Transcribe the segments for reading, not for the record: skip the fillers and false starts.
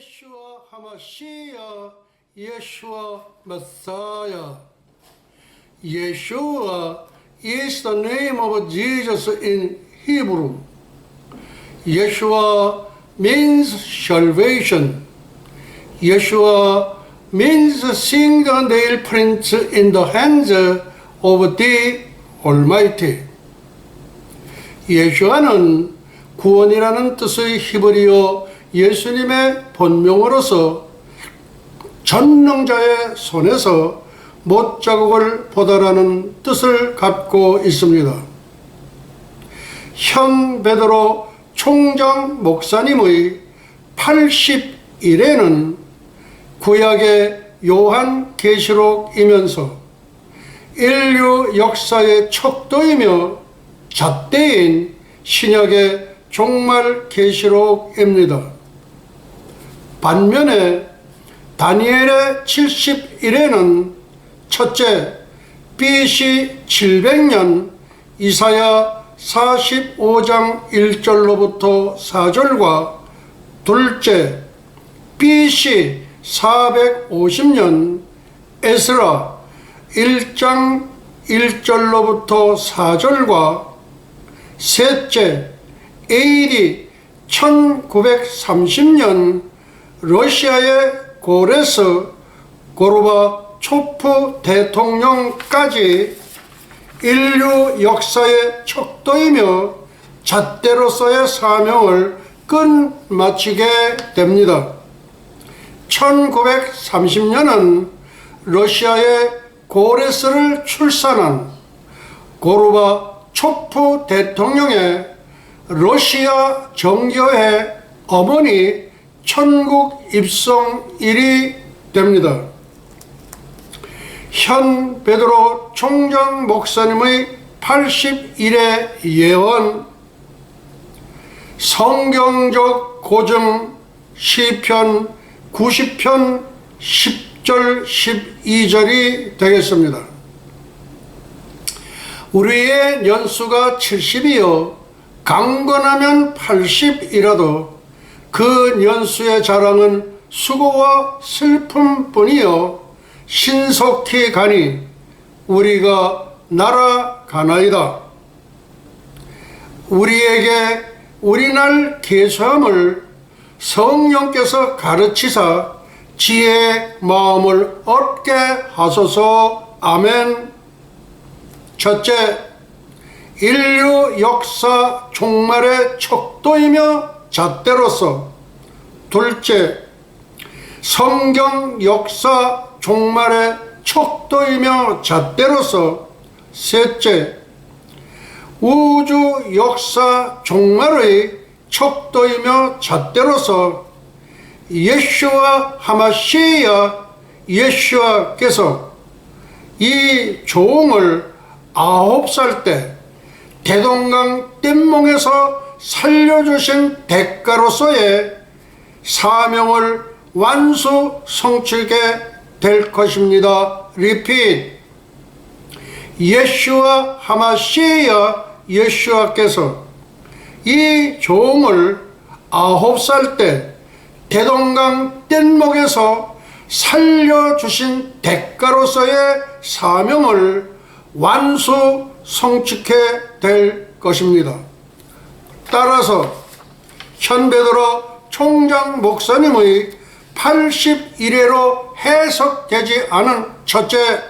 Yeshua HaMashiach, Yeshua Messiah. Yeshua is the name of Jesus in Hebrew. Yeshua means salvation. Yeshua means seeing the nail prints in the hands of the Almighty. 예수와는 구원이라는 뜻의 히브리어 예수님의 본명으로서 전능자의 손에서 못자국을 보다라는 뜻을 갖고 있습니다. 현 베드로 총장 목사님의 81회는 구약의 요한 계시록이면서 인류 역사의 척도이며 잣대인 신약의 종말 계시록입니다. 반면에 다니엘의 71회는 첫째, BC 700년 이사야 45장 1절로부터 4절과 둘째, BC 450년 에스라 1장 1절로부터 4절과 셋째, AD 1930년 러시아의 고레스 고르바초프 대통령까지 인류 역사의 척도이며 잣대로서의 사명을 끝마치게 됩니다. 1930년은 러시아의 고레스를 출산한 고르바초프 대통령의 러시아 정교회 어머니 천국 입성일이 됩니다. 현 베드로 총장 목사님의 81회 예언, 성경적 고증 시편 90편 10절 12절이 되겠습니다. 우리의 연수가 70이요 강건하면 80이라도 그 연수의 자랑은 수고와 슬픔뿐이요 신속히 가니 우리가 날아가나이다. 우리에게 우리날 계수함을 성령께서 가르치사 지혜의 마음을 얻게 하소서. 아멘. 첫째, 인류 역사 종말의 척도이며 잣대로서. 둘째, 성경 역사 종말의 척도이며 잣대로서. 셋째, 우주 역사 종말의 척도이며 잣대로서 예수와 하마시야 예수와께서 이 종을 9살 때 대동강 뗏목에서 살려주신 대가로서의 사명을 완수 성취게 될 것입니다. 리핏. 예수와 하마시야 예수와께서 이 종을 9살 때 대동강 뗏목에서 살려주신 대가로서의 사명을 완수 성취케 될 것입니다. 따라서 현 베드로 총장 목사님의 81회로 해석되지 않은 첫째,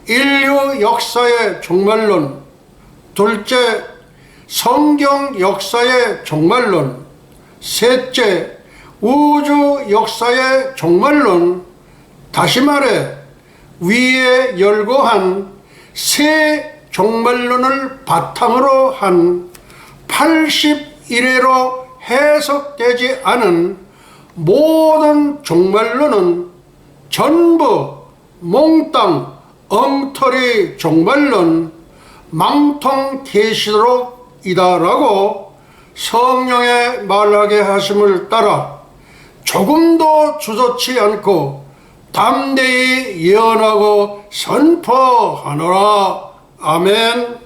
인류 역사의 종말론. 둘째, 성경 역사의 종말론. 셋째, 우주 역사의 종말론. 다시 말해 위에 열거한 세 종말론을 바탕으로 한 81회로 해석되지 않은 모든 종말론은 전부 몽땅 엉터리 종말론, 망통 계시록이다라고 성령의 말하게 하심을 따라 조금도 주저치 않고 담대히 예언하고 선포하노라. 아멘.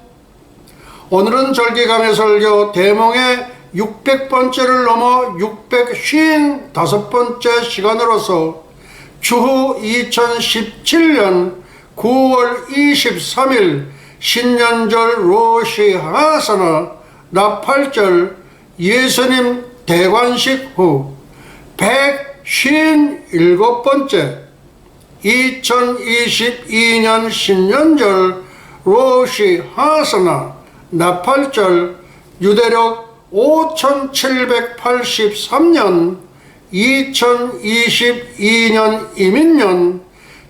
오늘은 절기강의 설교 대몽의 600번째를 넘어 655번째 시간으로서 추후 2017년 9월 23일 신년절 로시 하사나 나팔절 예수님 대관식 후 157번째 2022년 신년절 로시 하사나 나팔절 유대력 5783년 2022년 이민년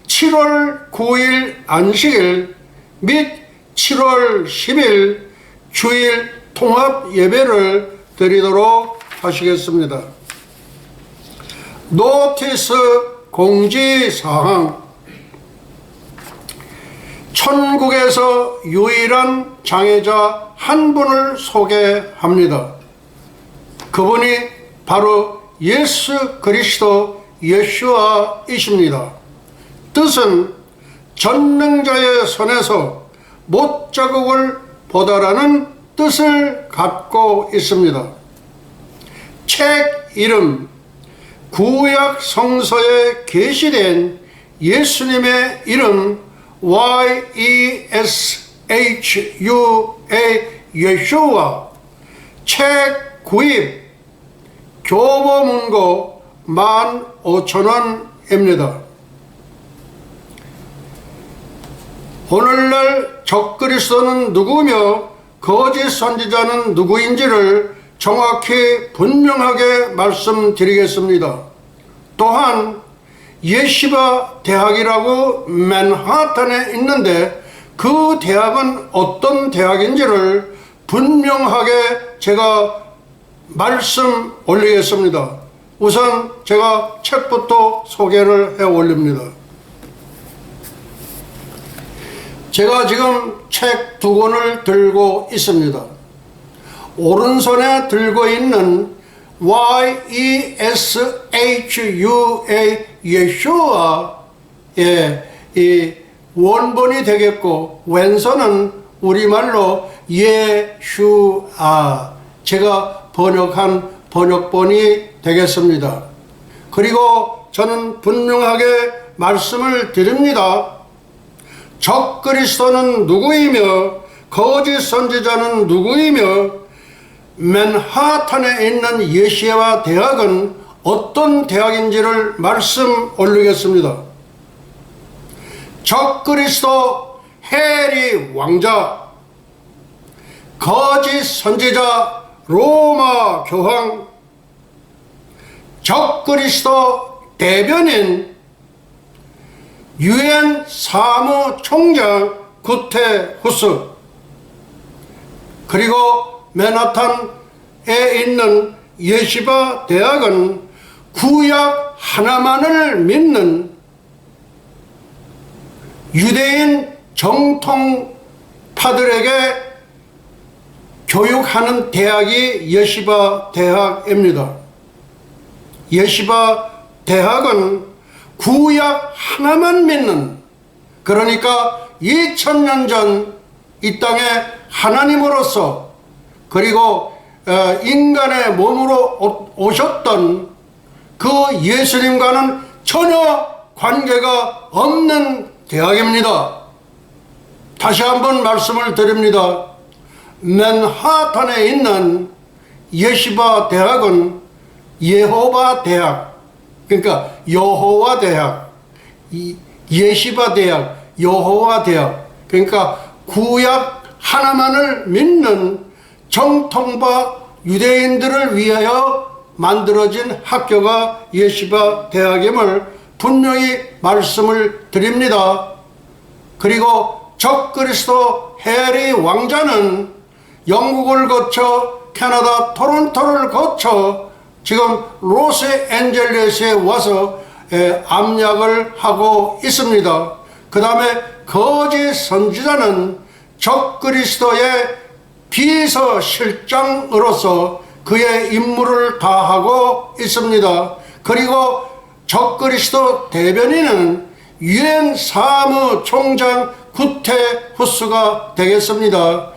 7월 9일 안식일 및 7월 10일 주일 통합 예배를 드리도록 하시겠습니다. 노티스 공지사항. 천국에서 유일한 장애자 한 분을 소개합니다. 그분이 바로 예수 그리스도 예수아이십니다. 뜻은 전능자의 손에서 못자국을 보다라는 뜻을 갖고 있습니다. 책 이름 구약 성서에 게시된 예수님의 이름 YESHUA 예수아 책 구입 교보문고 15,000원입니다. 오늘날 적그리스도는 누구며 거짓 선지자는 누구인지를 정확히 분명하게 말씀드리겠습니다. 또한 예시바 대학이라고 맨하탄에 있는데 그 대학은 어떤 대학인지를 분명하게 제가 말씀 올리겠습니다. 우선 제가 책부터 소개를 해 올립니다. 제가 지금 책 두 권을 들고 있습니다. 오른손에 들고 있는 YESHUA 예수아의 이 원본이 되겠고 왼손은 우리말로 예수아 제가 번역한 번역본이 되겠습니다. 그리고 저는 분명하게 말씀을 드립니다. 적그리스도는 누구이며 거짓 선지자는 누구이며 맨하탄에 있는 예시와 대학은 어떤 대학인지를 말씀 올리겠습니다. 적그리스도 해리 왕자, 거짓 선지자 로마 교황, 적그리스도 대변인 유엔 사무총장 구테후스, 그리고 맨하탄에 있는 예시바 대학은 구약 하나만을 믿는 유대인 정통파들에게 교육하는 대학이 예시바 대학입니다. 예시바 대학은 구약 하나만 믿는, 그러니까 2000년 전 이 땅에 하나님으로서 그리고 인간의 몸으로 오셨던 그 예수님과는 전혀 관계가 없는 대학입니다. 다시 한번 말씀을 드립니다. 맨하탄에 있는 예시바 대학은 예호바 대학, 그러니까 여호와 대학, 예시바 대학, 여호와 대학, 그러니까 구약 하나만을 믿는 정통파 유대인들을 위하여 만들어진 학교가 예시바 대학임을 분명히 말씀을 드립니다. 그리고 적그리스도 해리 왕자는 영국을 거쳐 캐나다 토론토를 거쳐 지금 로스앤젤레스에 와서 암약을 하고 있습니다. 그 다음에 거짓 선지자는 적그리스도의 비서실장으로서 그의 임무를 다하고 있습니다. 그리고 적그리스도 대변인은 유엔 사무총장 구테후스가 되겠습니다.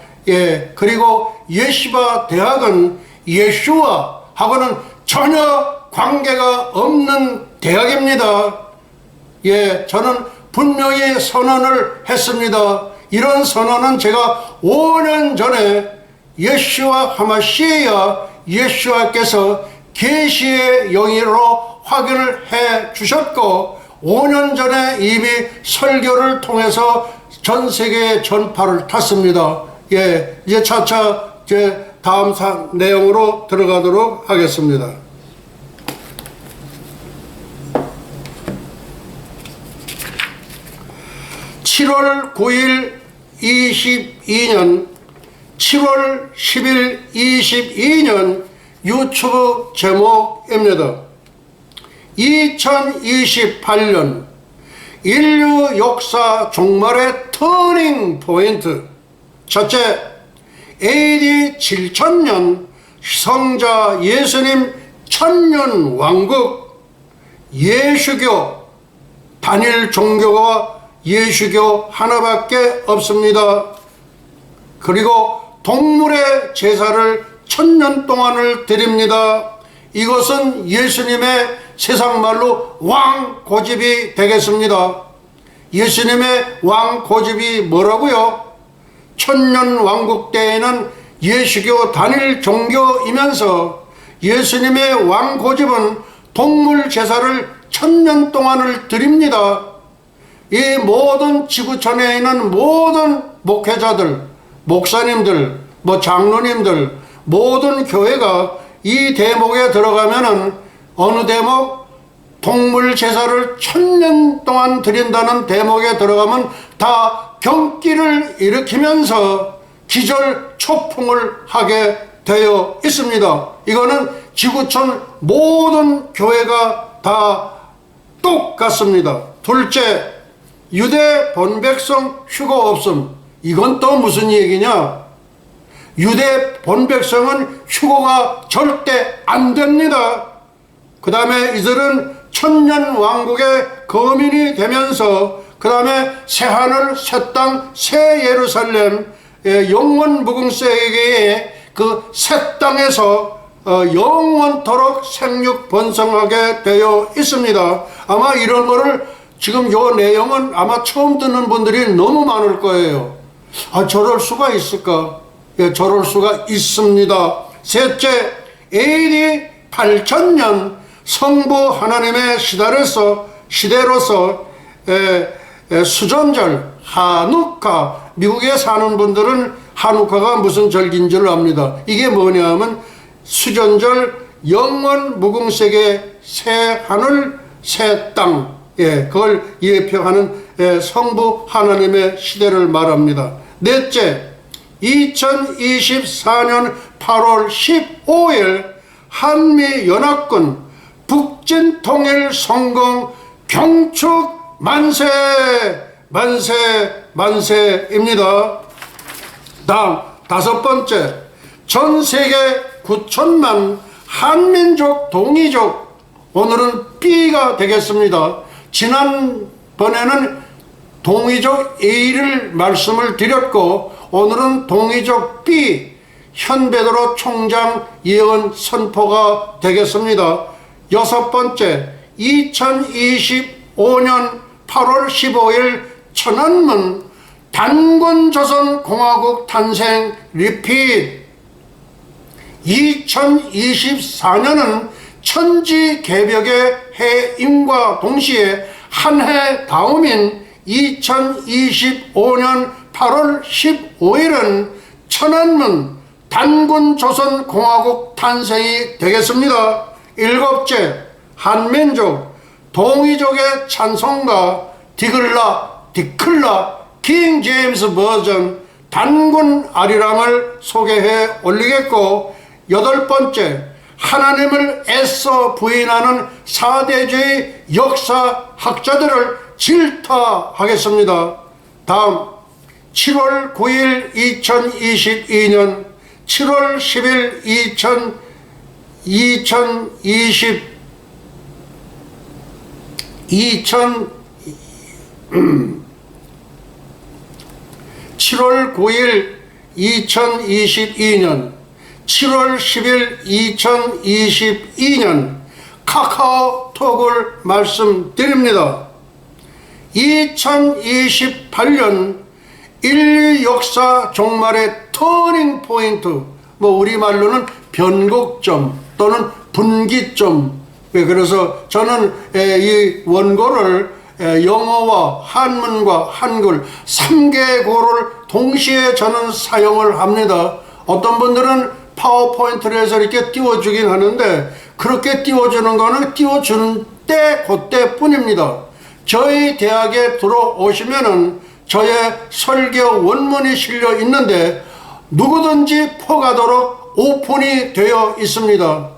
그리고 예시바 대학은 예수와하고는 전혀 관계가 없는 대학입니다. 예, 저는 분명히 선언을 했습니다. 이런 선언은 제가 5년 전에 예수와 하마시아 예수와께서 계시의 영으로 확인을 해 주셨고 5년 전에 이미 설교를 통해서 전 세계에 전파를 탔습니다. 예, 이제 차차 제 다음 내용으로 들어가도록 하겠습니다. (7월 9일 22년) 7월 10일 22년 유튜브 제목입니다. 2028년 인류 역사 종말의 터닝 포인트. 첫째, AD 7000년 성자 예수님 천년 왕국. 예수교, 단일 종교가 예수교 하나밖에 없습니다. 그리고 동물의 제사를 1000년 동안을 드립니다. 이것은 예수님의 세상말로 왕 고집이 되겠습니다. 예수님의 왕 고집이 뭐라고요? 1000년 왕국 때에는 예수교 단일 종교이면서 예수님의 왕 고집은 동물 제사를 1000년 동안을 드립니다. 이 모든 지구촌에 있는 모든 목회자들, 목사님들, 장로님들, 모든 교회가 이 대목에 들어가면은 어느 대목? 동물 제사를 1000년 동안 드린다는 대목에 들어가면 다 경기를 일으키면서 기절 초풍을 하게 되어 있습니다. 이거는 지구촌 모든 교회가 다 똑같습니다. 둘째, 유대 본백성 휴거 없음. 이건 또 무슨 얘기냐? 유대 본백성은 휴거가 절대 안 됩니다. 그 다음에 이들은 천년 왕국의 거민이 되면서 그 다음에 새하늘, 새 땅, 새 예루살렘, 영원 무궁세계의 그 새 땅에서 영원토록 생육 번성하게 되어 있습니다. 아마 이런 거를 지금 요 내용은 아마 처음 듣는 분들이 너무 많을 거예요. 아, 저럴 수가 있을까? 예, 저럴 수가 있습니다. 셋째, AD 8000년 성부 하나님의 시대로서 수전절 하누카, 미국에 사는 분들은 하누카가 무슨 절기인 줄 압니다. 이게 뭐냐 하면 수전절 영원 무궁세계 새 하늘 새 땅, 그걸 예표하는 성부 하나님의 시대를 말합니다. 넷째, 2024년 8월 15일 한미연합군 북진통일 성공 경축 만세 만세 만세입니다. 다음 다섯 번째, 전 세계 9천만 한민족 동이족, 오늘은 B가 되겠습니다. 지난번에는 동이족 A를 말씀을 드렸고 오늘은 동이족 B 현베드로 총장 예언 선포가 되겠습니다. 여섯 번째, 2025년 8월 15일 천안문 단군조선공화국 탄생 리핏. 2024년은 천지개벽의 해임과 동시에 한 해 다음인 2025년 8월 15일은 천안문 단군조선공화국 탄생이 되겠습니다. 일곱째, 한민족 동이족의 찬송가 디클라 킹 제임스 버전 단군 아리랑을 소개해 올리겠고, 여덟 번째, 하나님을 애써 부인하는 사대주의 역사학자들을 질타하겠습니다. 다음 7월 9일 2022년 7월 10일 7월 9일 2022년 7월 10일 2022년 카카오톡을 말씀드립니다. 2028년 인류 역사 종말의 터닝 포인트, 우리말로는 변곡점 또는 분기점. 그래서 저는 이 원고를 영어와 한문과 한글 3개고를 동시에 저는 사용을 합니다. 어떤 분들은 파워포인트를 해서 이렇게 띄워주긴 하는데, 그렇게 띄워주는 거는 띄워주는 때 그때 뿐입니다. 저희 대학에 들어오시면은 저의 설교 원문이 실려 있는데 누구든지 포가도록 오픈이 되어 있습니다.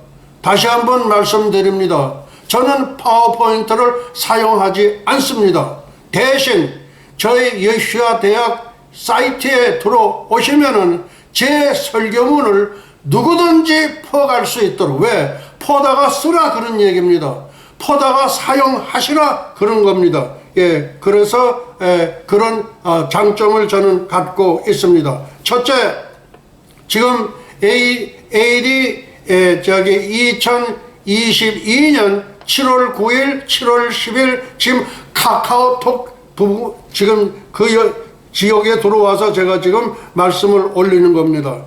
다시 한번 말씀드립니다. 저는 파워포인트를 사용하지 않습니다. 대신 저희 예수야 대학 사이트에 들어오시면은 제 설교문을 누구든지 퍼갈 수 있도록, 왜? 퍼다가 쓰라 그런 얘기입니다. 퍼다가 사용하시라 그런 겁니다. 그래서 그런 장점을 저는 갖고 있습니다. 첫째, 지금 AD 2022년 7월 9일, 7월 10일 지금 카카오톡 지금 그 지역에 들어와서 제가 지금 말씀을 올리는 겁니다.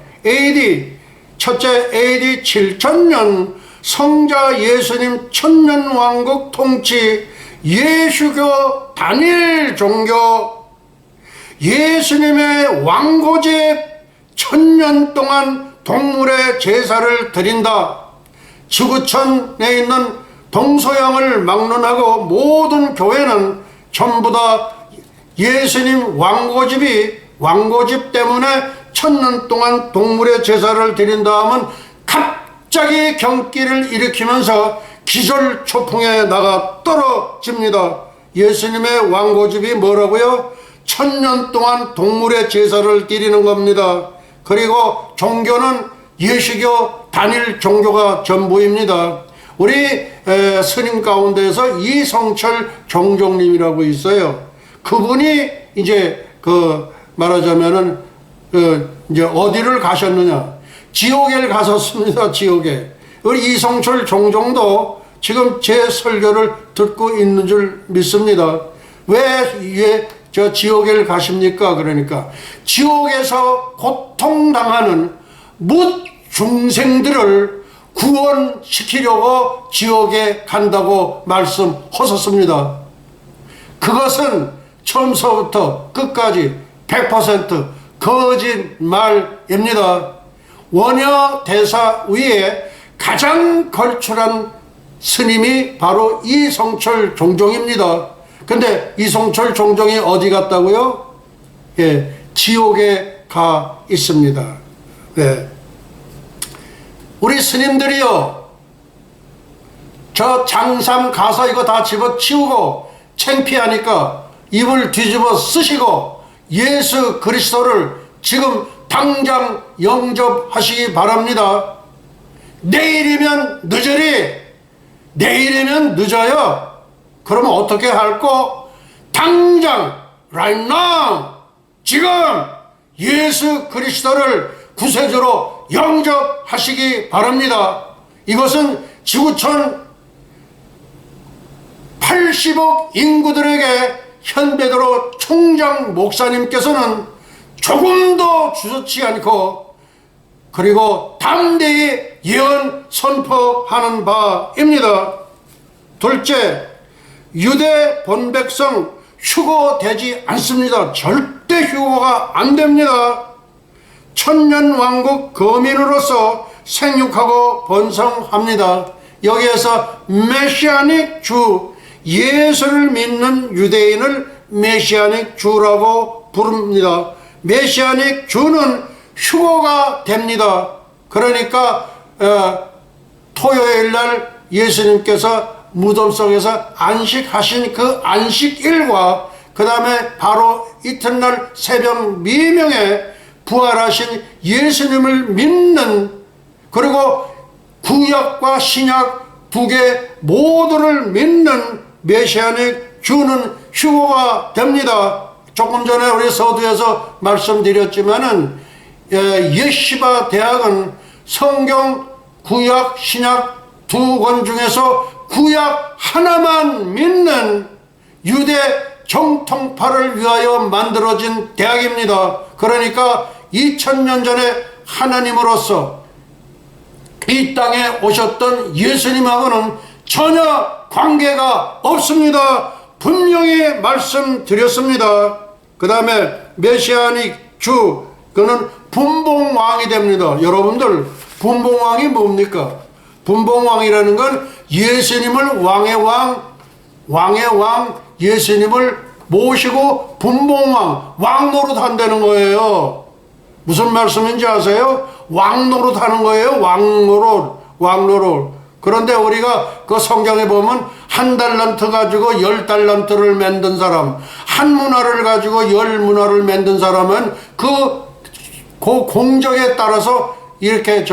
첫째 AD 7000년 성자 예수님 천년왕국 통치, 예수교 단일 종교, 예수님의 왕고집 1000년 동안 동물의 제사를 드린다. 지구촌에 있는 동서양을 막론하고 모든 교회는 전부 다 예수님 왕고집 때문에 1000년 동안 동물의 제사를 드린다 하면 갑자기 경기를 일으키면서 기절초풍에 나가 떨어집니다. 예수님의 왕고집이 뭐라고요? 1000년 동안 동물의 제사를 드리는 겁니다. 그리고 종교는 예수교 단일 종교가 전부입니다. 우리 스님 가운데서 이성철 종종님이라고 있어요. 그분이 이제 말하자면은 이제 어디를 가셨느냐? 지옥에 가셨습니다. 지옥에. 우리 이성철 종종도 지금 제 설교를 듣고 있는 줄 믿습니다. 왜 저 지옥에 가십니까? 그러니까 지옥에서 고통당하는 뭇 중생들을 구원시키려고 지옥에 간다고 말씀하셨습니다. 그것은 처음서부터 끝까지 100% 거짓말입니다. 원효 대사 위에 가장 걸출한 스님이 바로 이성철 종종입니다. 근데 이성철 종종이 어디 갔다고요? 지옥에 가 있습니다. 우리 스님들이요, 저 장삼 가서 이거 다 집어치우고 창피하니까 입을 뒤집어 쓰시고 예수 그리스도를 지금 당장 영접하시기 바랍니다. 내일이면 늦으리, 내일이면 늦어요. 그러면 어떻게 할꼬? 당장 right now, 지금 예수 그리스도를 구세주로 영접하시기 바랍니다. 이것은 지구촌 80억 인구들에게 현배도로 총장 목사님께서는 조금도 주저치 않고 그리고 담대히 예언 선포하는 바입니다. 둘째, 유대 본백성 휴거되지 않습니다. 절대 휴거가 안 됩니다. 천년왕국 거민으로서 생육하고 번성합니다. 여기에서 메시아닉 주, 예수를 믿는 유대인을 메시아닉 주라고 부릅니다. 메시아닉 주는 휴거가 됩니다. 그러니까 토요일 날 예수님께서 무덤 속에서 안식하신 그 안식일과 그 다음에 바로 이튿날 새벽 미명에 부활하신 예수님을 믿는, 그리고 구약과 신약 두 개 모두를 믿는 메시아닉 주는 휴거가 됩니다. 조금 전에 우리 서두에서 말씀드렸지만은 예시바 대학은 성경, 구약, 신약 두 권 중에서 구약 하나만 믿는 유대 정통파를 위하여 만들어진 대학입니다. 그러니까 2000년 전에 하나님으로서 이 땅에 오셨던 예수님하고는 전혀 관계가 없습니다. 분명히 말씀드렸습니다. 그 다음에 메시아닉 주, 그는 분봉왕이 됩니다. 여러분들, 분봉왕이 뭡니까? 분봉왕이라는 건 예수님을 왕의 왕, 예수님을 모시고 분봉왕, 왕노릇 한다는 거예요. 무슨 말씀인지 아세요? 왕노릇 하는 거예요. 왕노릇. 그런데 우리가 그 성경에 보면 한 달란트 가지고 10달란트를 만든 사람, 한 문화를 가지고 10문화를 만든 사람은 그 공적에 따라서 이렇게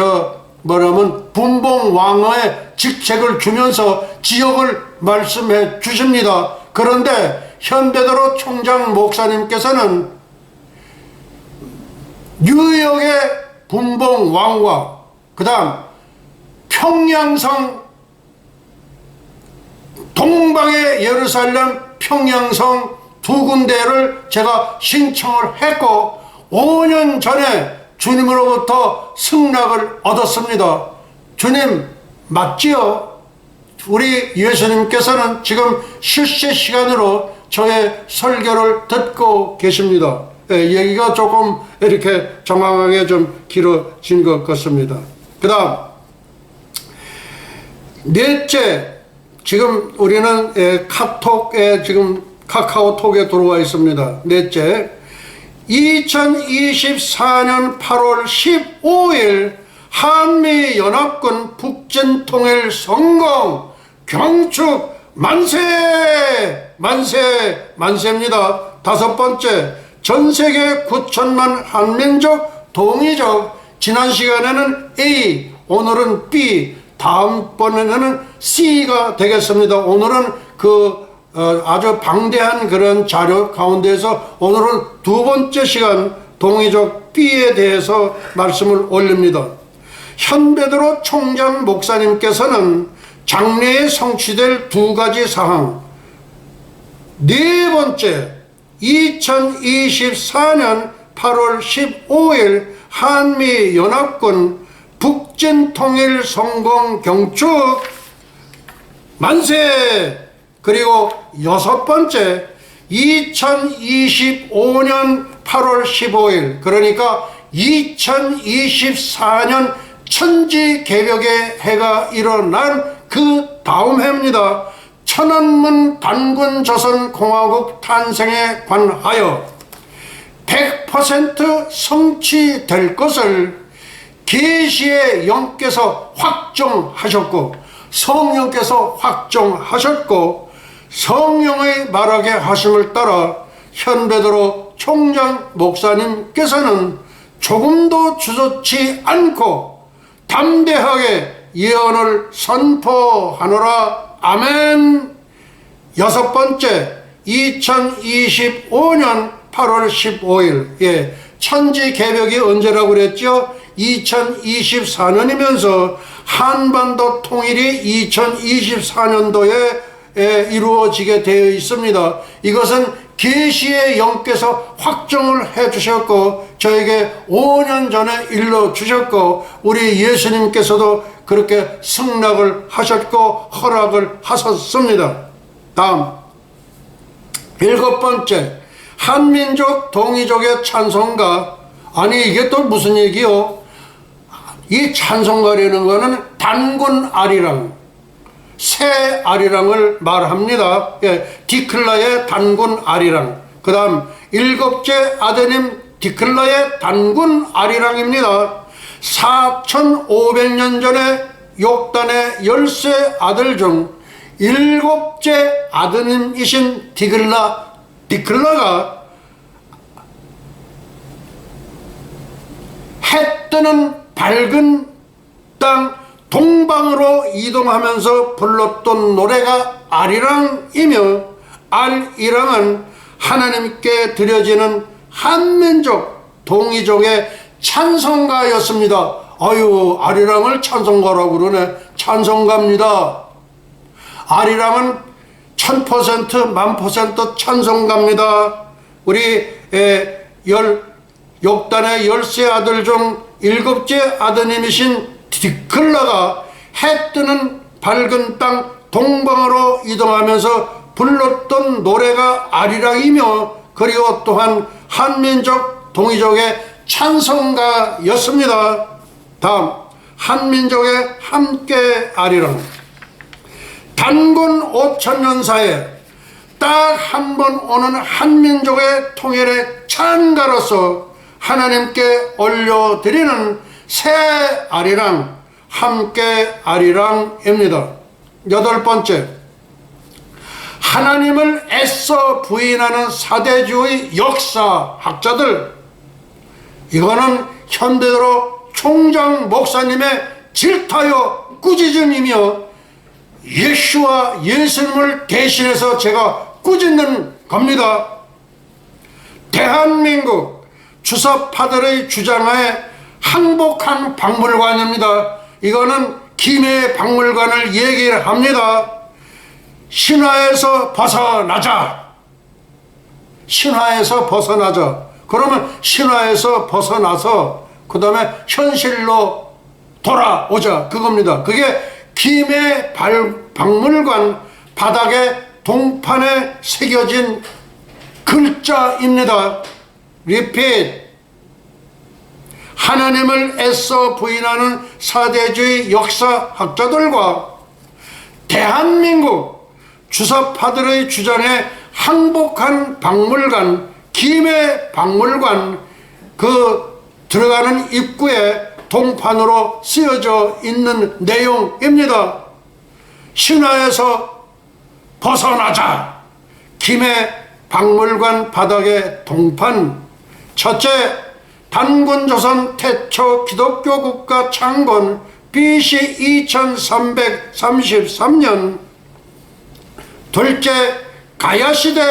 분봉왕의 직책을 주면서 지역을 말씀해 주십니다. 그런데 현배도로 총장 목사님께서는 뉴욕의 분봉왕과 그 다음 평양성, 동방의 예루살렘, 평양성 두 군데를 제가 신청을 했고 5년 전에 주님으로부터 승낙을 얻었습니다. 주님 맞지요? 우리 예수님께서는 지금 실시간으로 저의 설교를 듣고 계십니다. 얘기가 조금 이렇게 정확하게 좀 길어진 것 같습니다. 그 다음 넷째, 지금 우리는 카카오톡에 들어와 있습니다. 넷째, 2024년 8월 15일 한미연합군 북진통일 성공 경축 만세입니다. 다섯 번째, 전세계 9천만 한민족 동의적, 지난 시간에는 A, 오늘은 B, 다음번에는 C가 되겠습니다. 오늘은 아주 방대한 그런 자료 가운데서 오늘은 두 번째 시간 동의적 B에 대해서 말씀을 올립니다. 현베드로 총장 목사님께서는 장래에 성취될 두 가지 사항, 네 번째, 2024년 8월 15일 한미연합군 북진통일 성공 경축 만세! 그리고 여섯 번째, 2025년 8월 15일, 그러니까 2024년 천지개벽의 해가 일어난 그 다음 해입니다. 천안문 단군 조선공화국 탄생에 관하여 100% 성취될 것을 계시의 영께서 확정하셨고 성령께서 확정하셨고 성령의 말하게 하심을 따라 현베드로 총장 목사님께서는 조금도 주저치 않고 담대하게 예언을 선포하노라. 아멘. 여섯 번째, 2025년 8월 15일, 천지 개벽이 언제라고 그랬죠? 2024년이면서 한반도 통일이 2024년도에 이루어지게 되어 있습니다. 이것은 계시의 영께서 확정을 해 주셨고 저에게 5년 전에 일러주셨고 우리 예수님께서도 그렇게 승낙을 하셨고 허락을 하셨습니다. 다음 일곱 번째, 한민족 동이족의 찬송가. 아니 이게 또 무슨 얘기요? 이 찬송가라는 거는 단군 아리랑, 새 아리랑을 말합니다. 디클라의 단군 아리랑. 그 다음 일곱째 아드님 디클라의 단군 아리랑입니다. 4500년 전에 욕단의 10세 아들 중 일곱째 아드님이신 디클라가 해 뜨는 밝은 땅 동방으로 이동하면서 불렀던 노래가 아리랑이며, 아리랑은 하나님께 드려지는 한민족 동이족의 찬송가였습니다. 아유, 아리랑을 찬송가라고 그러네. 찬송가입니다. 아리랑은 1000%, 10,000% 찬송가입니다. 우리 욕단의 10세 아들 중 7째 아드님이신 디클라가 해 뜨는 밝은 땅 동방으로 이동하면서 불렀던 노래가 아리랑이며, 그리고 또한 한민족 동이족의 찬송가였습니다. 다음, 한민족의 함께 아리랑. 단군 5000년사에 딱 한 번 오는 한민족의 통일의 찬가로서 하나님께 올려드리는 새 아리랑, 함께 아리랑입니다. 8번째, 하나님을 애써 부인하는 사대주의 역사학자들. 이거는 현대로 총장 목사님의 질타요 꾸짖음이며, 예수와 예수님을 대신해서 제가 꾸짖는 겁니다. 대한민국 주사파들의 주장하에 항복한 박물관입니다. 이거는 김해 박물관을 얘기를 합니다. 신화에서 벗어나자. 신화에서 벗어나자. 그러면 신화에서 벗어나서 그 다음에 현실로 돌아오자, 그겁니다. 그게 김해 박물관 바닥에 동판에 새겨진 글자입니다. Repeat. 하나님을 애써 부인하는 사대주의 역사학자들과 대한민국 주사파들의 주장에 항복한 박물관, 김해 박물관, 그 들어가는 입구에 동판으로 쓰여져 있는 내용입니다. 신화에서 벗어나자. 김해 박물관 바닥의 동판. 첫째, 단군조선 태초 기독교 국가 창건 BC 2333년. 둘째, 가야시대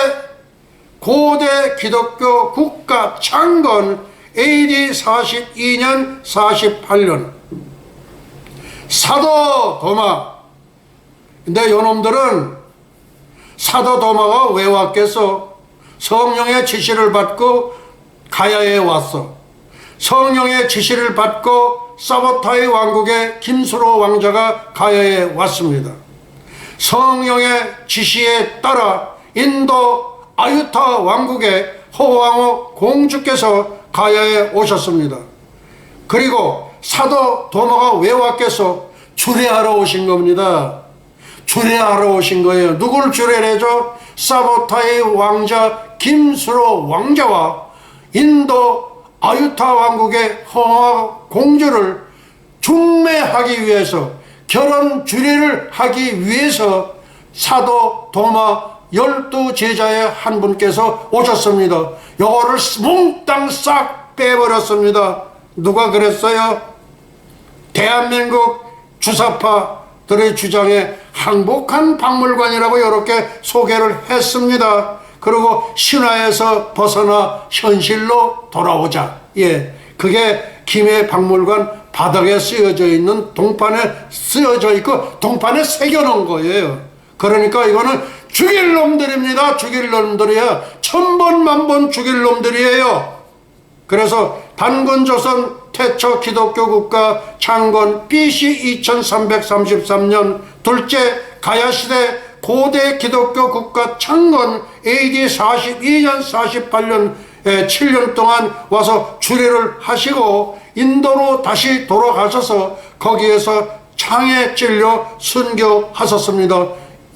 고대 기독교 국가 창건 AD 42년 48년. 사도 도마. 근데 요놈들은 사도 도마가 왜 왔겠어? 성령의 지시를 받고 가야에 왔어. 성령의 지시를 받고 사바타이 왕국의 김수로 왕자가 가야에 왔습니다. 성령의 지시에 따라 인도 아유타 왕국의 호황후 공주께서 가야에 오셨습니다. 그리고 사도 도마가 왜 왔겠어? 주례하러 오신 겁니다. 주례하러 오신 거예요. 누굴 주례해줘? 사바타이 왕자 김수로 왕자와 인도 아유타 왕국의 호황 공주를 중매하기 위해서, 결혼 주례를 하기 위해서 사도 도마 12제자의 한 분께서 오셨습니다. 요거를 몽땅 싹 빼버렸습니다. 누가 그랬어요? 대한민국 주사파들의 주장에 항복한 박물관이라고 이렇게 소개를 했습니다. 그리고 신화에서 벗어나 현실로 돌아오자. 예, 그게 김해 박물관 바닥에 쓰여져 있는 동판에 쓰여져 있고 동판에 새겨놓은 거예요. 그러니까 이거는 죽일 놈들입니다. 죽일 놈들이야. 1000번 만번 죽일 놈들이에요. 그래서 단군조선 태초 기독교 국가 창건 BC 2333년. 둘째, 가야시대 고대 기독교 국가 창건 AD 42년 48년 7년 동안 와서 주례를 하시고 인도로 다시 돌아가셔서 거기에서 창에 찔려 순교하셨습니다.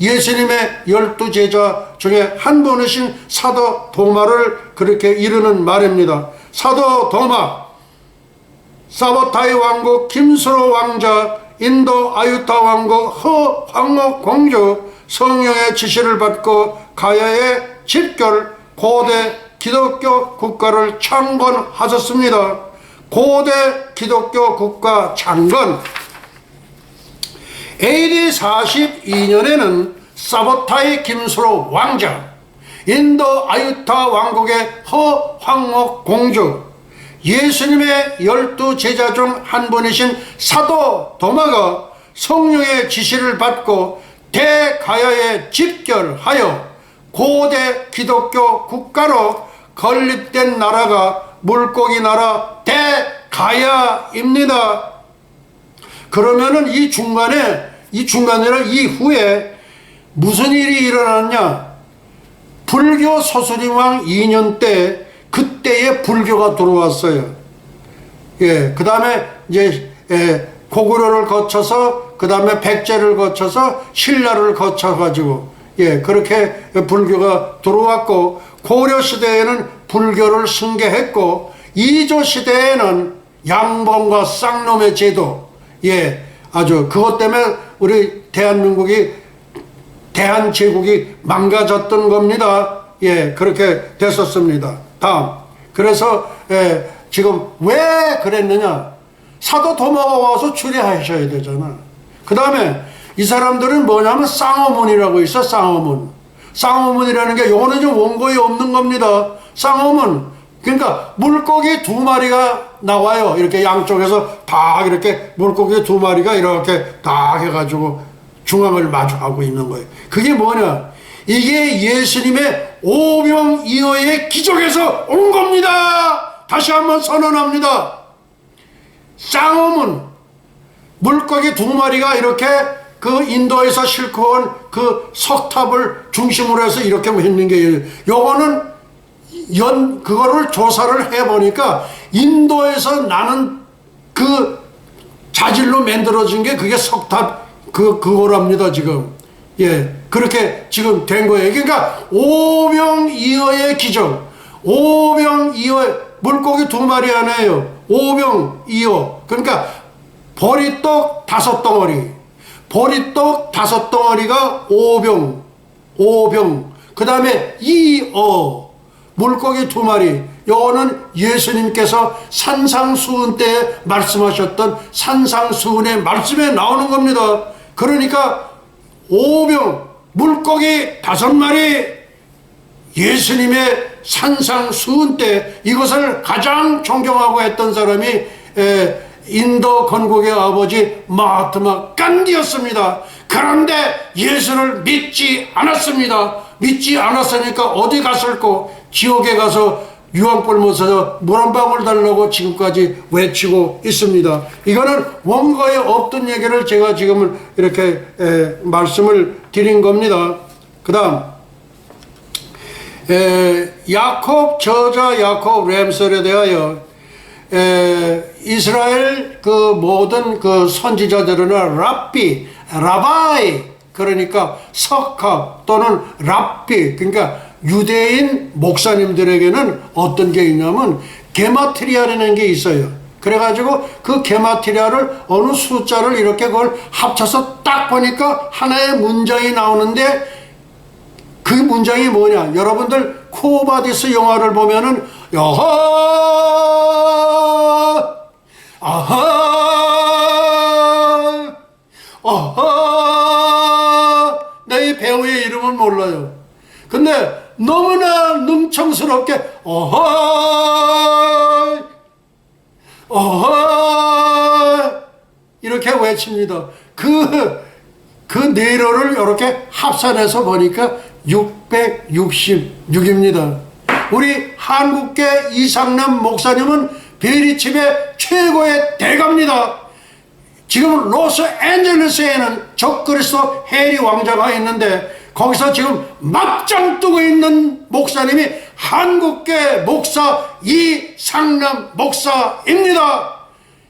예수님의 12제자 중에 한 분이신 사도 도마를 그렇게 이르는 말입니다. 사도 도마, 사바타이 왕국 김수로 왕자, 인도 아유타 왕국 허황목 공주, 성령의 지시를 받고 가야에 집결 고대 기독교 국가를 창건하셨습니다. 고대 기독교 국가 창건. AD 42년에는 사바타이 김수로 왕자, 인도 아유타 왕국의 허황목 공주, 예수님의 12제자 중 한 분이신 사도 도마가 성령의 지시를 받고 대가야에 집결하여 고대 기독교 국가로 건립된 나라가 물고기 나라 대가야입니다. 그러면은 이 중간이나 이후에 무슨 일이 일어났냐? 불교 소수림왕 2년 때 그때의 불교가 들어왔어요. 예, 그 다음에 이제 고구려를 거쳐서 그 다음에 백제를 거쳐서 신라를 거쳐가지고 그렇게 불교가 들어왔고, 고려 시대에는 불교를 승계했고, 이조 시대에는 양봉과 쌍놈의 제도, 아주 그것 때문에 우리 대한제국이 망가졌던 겁니다. 그렇게 됐었습니다. 다음, 그래서 지금 왜 그랬느냐? 사도 도마가 와서 추리하셔야 되잖아. 그 다음에 이 사람들은 뭐냐면 쌍어문이라고 있어. 쌍어문이라는 게 요거는 좀 원고에 없는 겁니다. 쌍어문, 그러니까 물고기 2마리가 나와요. 이렇게 양쪽에서 다 이렇게 물고기 2마리가 이렇게 다 해가지고 중앙을 마주하고 있는 거예요. 그게 뭐냐? 이게 예수님의 오병이어의 기적에서 온 겁니다. 다시 한번 선언합니다. 쌍어문, 물고기 2마리가 이렇게 그 인도에서 싣고 온 그 석탑을 중심으로 해서 이렇게 했는 게, 요거는 그거를 조사를 해보니까 인도에서 나는 그 자질로 만들어진 게 그게 석탑 그거랍니다, 지금. 그렇게 지금 된 거예요. 그러니까 오병이어의 기적, 물고기 2마리 안에요. 오병이어. 그러니까 보리떡 5덩어리, 보리떡 5덩어리가 오병. 그 다음에 이어, 물고기 2마리. 요거는 예수님께서 산상수훈 때 말씀하셨던 산상수훈의 말씀에 나오는 겁니다. 그러니까 오병, 물고기 5마리, 예수님의 산상수훈 때 이것을 가장 존경하고 했던 사람이 인도 건국의 아버지 마하트마 간디였습니다. 그런데 예수를 믿지 않았습니다. 믿지 않았으니까 어디 갔을꼬? 지옥에 가서 유황불 못사서 물 한 방울 달라고 지금까지 외치고 있습니다. 이거는 원고에 없던 얘기를 제가 지금은 이렇게 말씀을 드린 겁니다. 그 다음, 저자 야콥 램설에 대하여 이스라엘 그 모든 그 선지자들은 라바이, 그러니까 석학 또는 랍비, 그러니까 유대인 목사님들에게는 어떤 게 있냐면 게마트리아라는 게 있어요. 그래가지고 그 게마트리아를 어느 숫자를 이렇게 그걸 합쳐서 딱 보니까 하나의 문장이 나오는데, 그 문장이 뭐냐? 여러분들 코바디스 영화를 보면은 내 배우의 이름은 몰라요. 근데 너무나 능청스럽게 이렇게 외칩니다. 그 네로를 이렇게 합산해서 보니까 666입니다. 우리 한국계 이상남 목사님은 베리칩의 최고의 대가입니다. 지금 로스앤젤레스에는 적그리스도 해리 왕자가 있는데 거기서 지금 맞짱 뜨고 있는 목사님이 한국계 목사 이상남 목사입니다.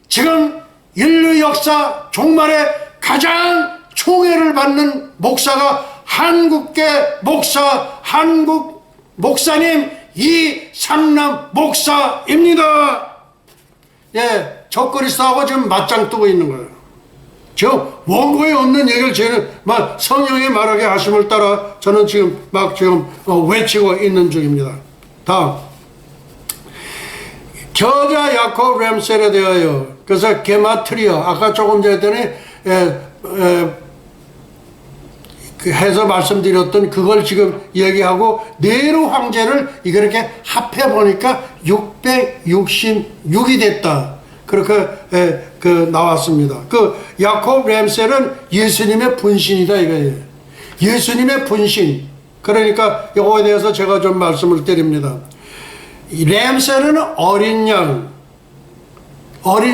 지금 인류 역사 종말에 가장 총애를 받는 목사가 한국계 한국 목사님 이상남 목사입니다. 적그리스도하고 지금 맞짱 뜨고 있는 거예요. 지금 원고에 없는 얘기를 저는 막 성령의 말하게 하심을 따라 저는 지금 막 외치고 있는 중입니다. 다음, 저자 야콥 램셀에 대하여, 그래서 게마트리아, 아까 조금 전에 했더니 해서 말씀드렸던 그걸 지금 얘기하고 네로 황제를 이렇게 합해 보니까 666이 됐다. 그렇게 나왔습니다. 그 야콥 램셀은 예수님의 분신이다 이거예요. 예수님의 분신. 그러니까 이거에 대해서 제가 좀 말씀을 드립니다. 램셀은 어린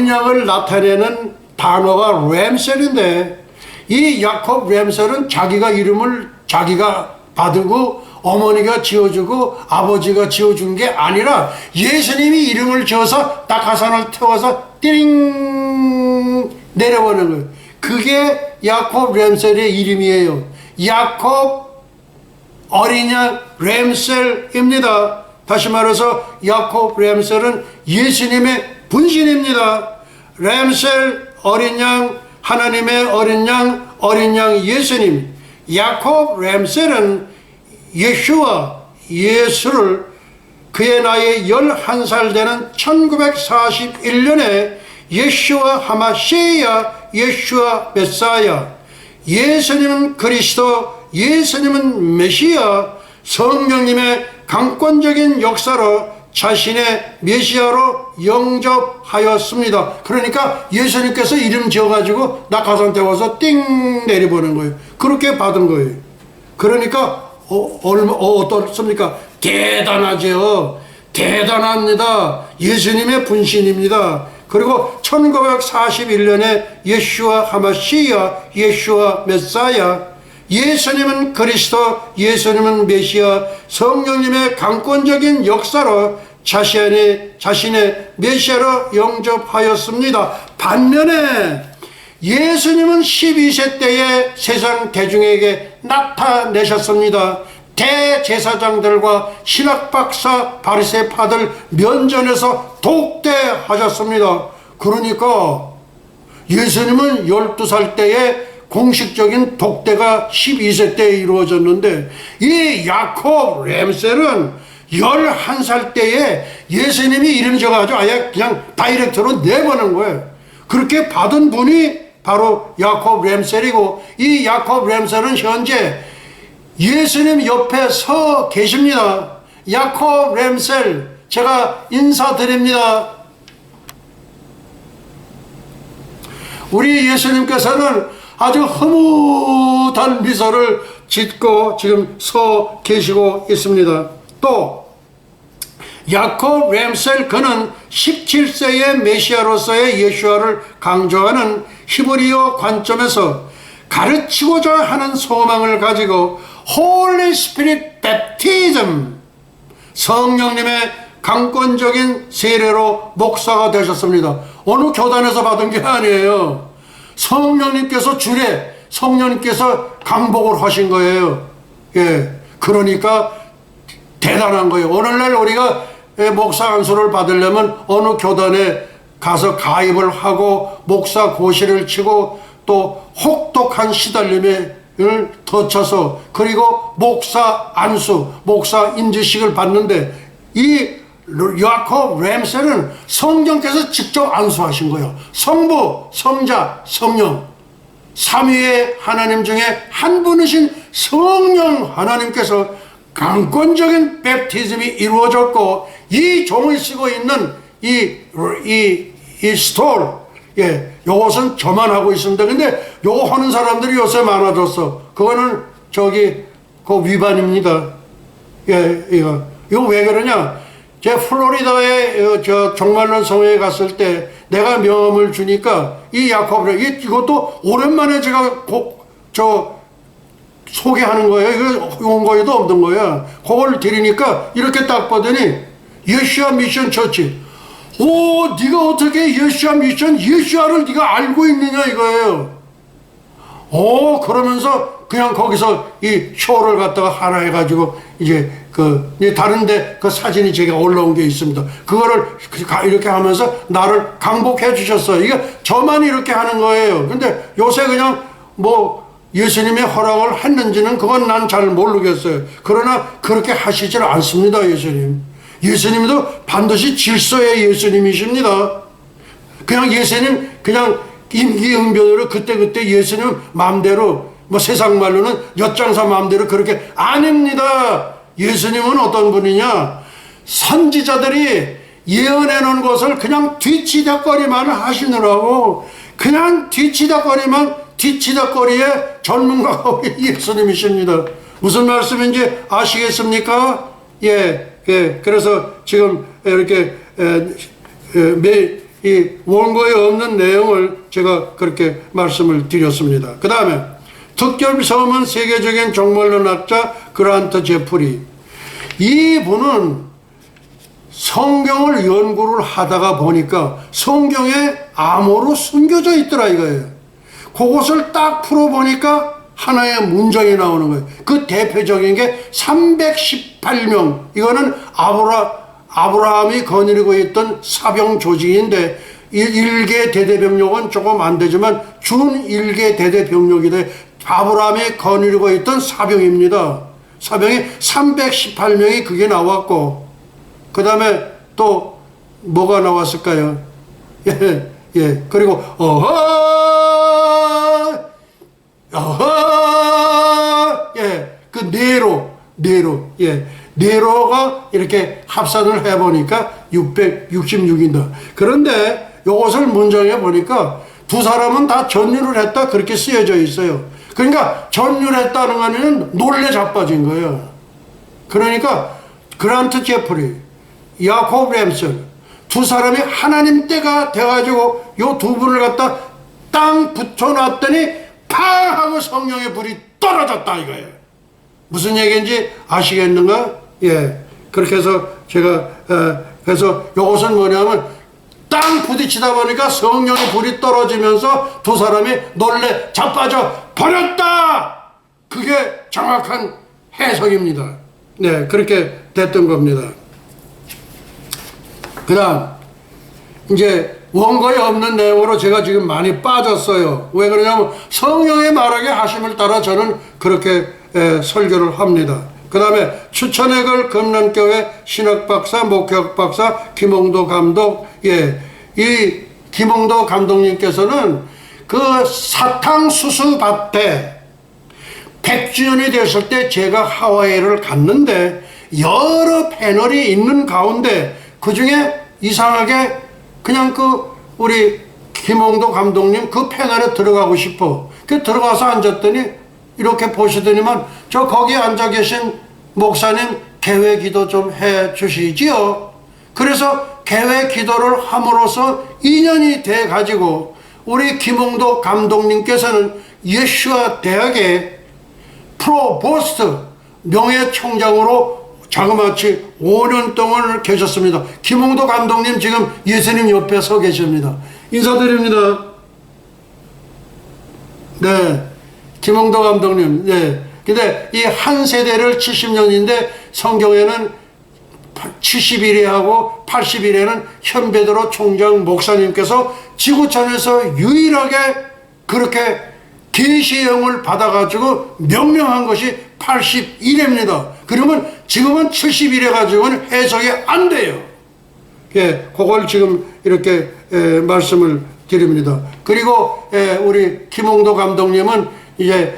양을 나타내는 단어가 램셀인데, 이 야콥 램셀은 자기가 이름을 자기가 받고 어머니가 지어주고 아버지가 지어준 게 아니라 예수님이 이름을 지어서 낙하산을 태워서 띠링 내려보는 거예요. 그게 야콥 램셀의 이름이에요. 야콥 어린 양 램셀입니다. 다시 말해서 야콥 램셀은 예수님의 분신입니다. 램셀 어린 양, 하나님의 어린 양 예수님. 야콥 램셀은 예수를 그의 나이 11살 되는 1941년에 예수와 하마시야, 예수와 메사야, 예수님은 그리스도, 예수님은 메시아, 성령님의 강권적인 역사로 자신의 메시아로 영접하였습니다. 그러니까 예수님께서 이름 지어가지고 낙하산 태워서 띵 내려보는 거예요. 그렇게 받은 거예요. 그러니까 어떻습니까? 대단하죠. 대단합니다. 예수님의 분신입니다. 그리고 1941년에 예수와 하마시야, 예수와 메사야, 예수님은 그리스도, 예수님은 메시아, 성령님의 강권적인 역사로 자신의 메시아로 영접하였습니다. 반면에 예수님은 12세 때에 세상 대중에게 나타내셨습니다. 대제사장들과 신학박사 바리새파들 면전에서 독대하셨습니다. 그러니까 예수님은 12살 때에 공식적인 독대가 12세 때에 이루어졌는데, 이 야콥 램셀은 11살 때에 예수님이 이름 적어가지고 아예 그냥 다이렉트로 내보는 거예요. 그렇게 받은 분이 바로 야콥 램셀이고, 이 야콥 램셀은 현재 예수님 옆에 서 계십니다. 야콥 램셀, 제가 인사드립니다. 우리 예수님께서는 아주 흐뭇한 미소를 짓고 지금 서 계시고 있습니다. 또 야콥 램셀, 그는 17세의 메시아로서의 예수아를 강조하는 히브리어 관점에서 가르치고자 하는 소망을 가지고 Holy Spirit Baptism, 성령님의 강권적인 세례로 목사가 되셨습니다. 어느 교단에서 받은 게 아니에요. 성령님께서 성령님께서 강복을 하신 거예요. 예, 그러니까 대단한 거예요. 오늘날 우리가 목사 안수를 받으려면 어느 교단에 가서 가입을 하고 목사 고시를 치고 또 혹독한 시달림을 거쳐서 그리고 목사 안수, 목사 인지식을 받는데, 이 야콥 램셀은 성령께서 직접 안수하신 거예요. 성부, 성자, 성령, 삼위의 하나님 중에 한 분이신 성령 하나님께서 강권적인 베프티즘이 이루어졌고, 이 종을 쓰고 있는 이 스톨, 예, 요것은 저만 하고 있습니다. 근데 요거 하는 사람들이 요새 많아졌어. 그거는 그 위반입니다. 예, 이거 왜 그러냐? 제 플로리다에 정말론 성회에 갔을 때 내가 명함을 주니까 이 야콥을 이것도 오랜만에 제가 소개하는 거예요. 이거 용거에도 없는 거야. 그걸 드리니까 이렇게 딱 보더니 예수아 미션 처치. 오, 네가 어떻게 예수아 미션, 예수아를 네가 알고 있느냐 이거예요. 오, 그러면서 그냥 거기서 이 쇼를 갖다가 하나 해가지고 이제 다른데 그 사진이 제가 올라온 게 있습니다. 그거를 이렇게 하면서 나를 강복해 주셨어요. 이게 저만 이렇게 하는 거예요. 근데 요새 그냥 예수님의 허락을 했는지는 그건 난 잘 모르겠어요. 그러나 그렇게 하시질 않습니다, 예수님. 예수님도 반드시 질서의 예수님이십니다. 그냥 예수님, 그냥 임기응변으로 그때그때 예수님 마음대로 뭐 세상 말로는 엿장사 마음대로 그렇게 아닙니다. 예수님은 어떤 분이냐? 선지자들이 예언해 놓은 것을 그냥 뒤치다거리만 하시느라고 그냥 뒤치다거리의 전문가가 우리 예수님이십니다. 무슨 말씀인지 아시겠습니까? 그래서 지금 이렇게 이 원고에 없는 내용을 제가 그렇게 말씀을 드렸습니다. 그 다음에 특별서문 세계적인 종말론학자 그란트 제프리, 이분은 성경을 연구를 하다가 보니까 성경에 암호로 숨겨져 있더라 이거예요. 그것을 딱 풀어보니까 하나의 문장이 나오는 거예요. 그 대표적인 게 318명, 이거는 아브라함이 거느리고 있던 사병 조직인데 1개 대대병력은 조금 안 되지만 준 1개 대대병력이 돼 아브라함이 거느리고 있던 사병입니다. 사병이 318명이 그게 나왔고, 그 다음에 또 뭐가 나왔을까요? 그리고 그 네로가 이렇게 합산을 해보니까 666인다. 그런데 이것을 문장에 보니까 두 사람은 다 전율을 했다 그렇게 쓰여져 있어요. 그러니까 전율했다는 거는 놀래 자빠진 거예요. 그러니까 그란트 제프리, 야코브 램슨 두 사람이 하나님 때가 돼가지고 요 두 분을 갖다 땅 붙여놨더니 팡 하고 성령의 불이 떨어졌다 이거예요. 무슨 얘기인지 아시겠는가? 그렇게 해서 제가 그래서 요것은 뭐냐면 땅 부딪히다 보니까 성령의 불이 떨어지면서 두 사람이 놀래 자빠져 버렸다. 그게 정확한 해석입니다. 그렇게 됐던 겁니다. 그 다음 이제 원고에 없는 내용으로 제가 지금 많이 빠졌어요. 왜 그러냐면 성령의 말하게 하심을 따라 저는 그렇게 설교를 합니다. 그 다음에 추천의 글 금남교회 신학박사 목회학박사 김홍도 감독, 이 김홍도 감독님께서는 그 사탕수수밭에 100주년이 됐을 때 제가 하와이를 갔는데 여러 패널이 있는 가운데 그 중에 이상하게 그냥 우리 김홍도 감독님 그 패널에 들어가고 싶어. 그 들어가서 앉았더니 이렇게 보시더니만 저 거기 앉아 계신 목사님 개회 기도 좀 해 주시지요. 그래서 개회 기도를 함으로써 인연이 돼 가지고 우리 김홍도 감독님께서는 예수와 대학의 프로보스트 명예총장으로 자그마치 5년 동안 계셨습니다. 김홍도 감독님 지금 예수님 옆에 서 계십니다. 인사드립니다. 김홍도 감독님. 근데 이 한 세대를 70년인데 성경에는 70일에하고 80일에는 현베드로 총장 목사님께서 지구촌에서 유일하게 그렇게 계시형을 받아가지고 명명한 것이 81회입니다. 그러면 지금은 70일에 가지고는 해석이 안 돼요. 그걸 지금 이렇게 말씀을 드립니다. 그리고 우리 김홍도 감독님은 이제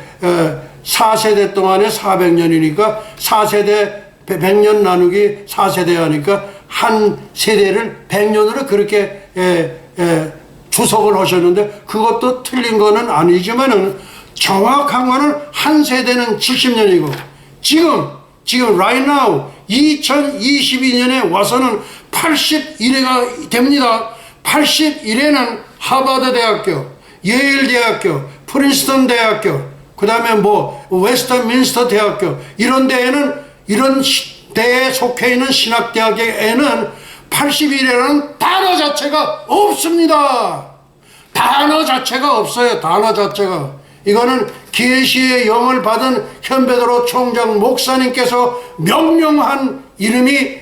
4세대 동안에 400년이니까 4세대 100년 나누기 4세대 하니까 한 세대를 100년으로 그렇게 주석을 하셨는데 그것도 틀린 거는 아니지만은 정확한 거는 한 세대는 70년이고 지금 right now 2022년에 와서는 81회가 됩니다. 81회는 하버드 대학교, 예일 대학교, 프린스턴 대학교, 그 다음에 웨스터민스터 대학교 이런 데에는 이런 데에 속해 있는 신학대학에는 81회라는 단어 자체가 없습니다. 단어 자체가 없어요. 단어 자체가. 이거는 계시의 영을 받은 현베드로 총장 목사님께서 명명한 이름이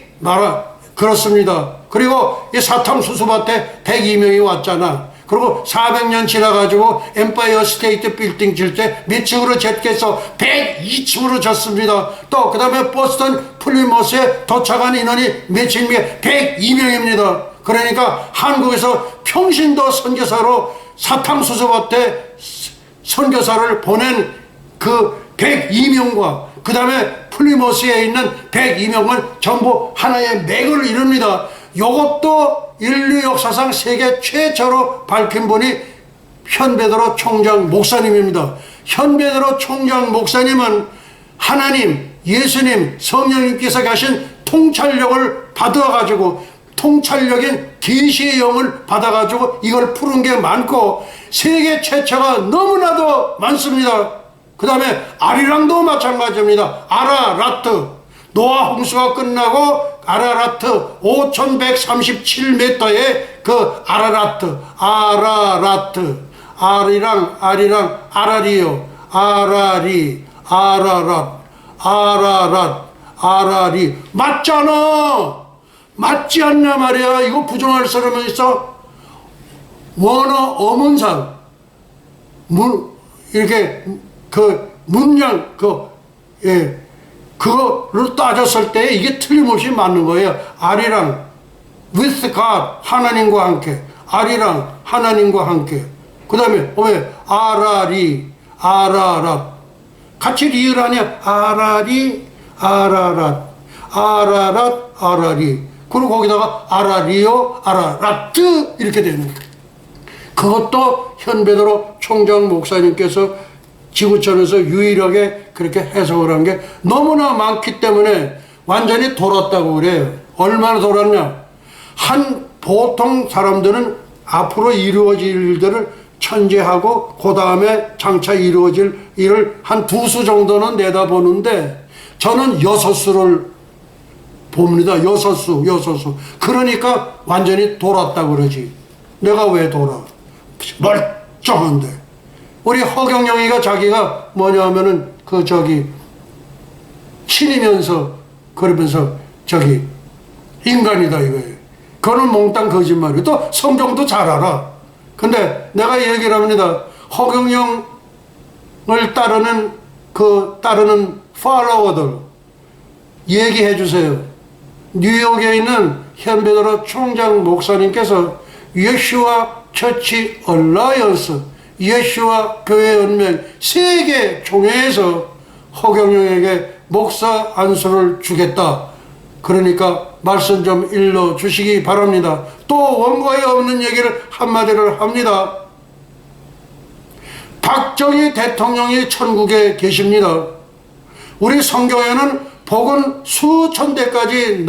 그렇습니다. 그리고 이 사탕수수밭에 102명이 왔잖아. 그리고 400년 지나가지고 엠파이어 스테이트 빌딩 질 때 몇 층으로 졌겠어? 102층으로 졌습니다. 또 그 다음에 보스턴 플리머스에 도착한 인원이 몇 층이면 102명입니다. 그러니까 한국에서 평신도 선교사로 사탕수수밭에 선교사를 보낸 그 102명과 그 다음에 플리모스에 있는 102명은 전부 하나의 맥을 이룹니다. 이것도 인류 역사상 세계 최초로 밝힌 분이 현베드로 총장 목사님입니다. 현베드로 총장 목사님은 하나님, 예수님, 성령님께서 가신 통찰력을 받아가지고 통찰력인 계시의 영을 받아가지고 이걸 푸른 게 많고 세계 최초가 너무나도 많습니다. 그 다음에 아리랑도 마찬가지입니다. 아라라트, 노아 홍수가 끝나고 아라라트 5137m의 그 아라라트, 아리랑, 아라리요, 아라리, 아라리 맞잖아. 맞지 않냐 말이야. 이거 부정할 사람은 있어? 원어 어문상 이렇게 그 문장 그거를 따졌을 때 이게 틀림없이 맞는 거예요. 아리랑 with God, 하나님과 함께. 아리랑 하나님과 함께. 그 다음에 왜 아라리, 아라랏 같이 리을 하냐? 아라리, 아라랏, 아라리. 그리고 거기다가 아라리요, 아라라트 이렇게 되는 거예요. 그것도 현베드로 총장 목사님께서 지구촌에서 유일하게 그렇게 해석을 한 게 너무나 많기 때문에 완전히 돌았다고 그래요. 얼마나 돌았냐? 한 보통 사람들은 앞으로 이루어질 일들을 천재하고 그 다음에 장차 이루어질 일을 한 두 수 정도는 내다보는데 저는 6수를 봅니다. 6수. 그러니까 완전히 돌았다고 그러지. 내가 왜 돌아? 멀쩡한데. 우리 허경영이가 자기가 뭐냐 하면은 신이면서 그러면서 인간이다 이거예요. 그거는 몽땅 거짓말이에요. 또 성경도 잘 알아. 근데 내가 얘기를 합니다. 허경영을 따르는 팔로워들 얘기해 주세요. 뉴욕에 있는 현베드로 총장 목사님께서 예수와 처치 얼라이언스, 예수와 교회 연맹 세계 총회에서 허경영에게 목사 안수를 주겠다. 그러니까 말씀 좀 일러 주시기 바랍니다. 또 원고에 없는 얘기를 한마디를 합니다. 박정희 대통령이 천국에 계십니다. 우리 성경에는 복은 수천 대까지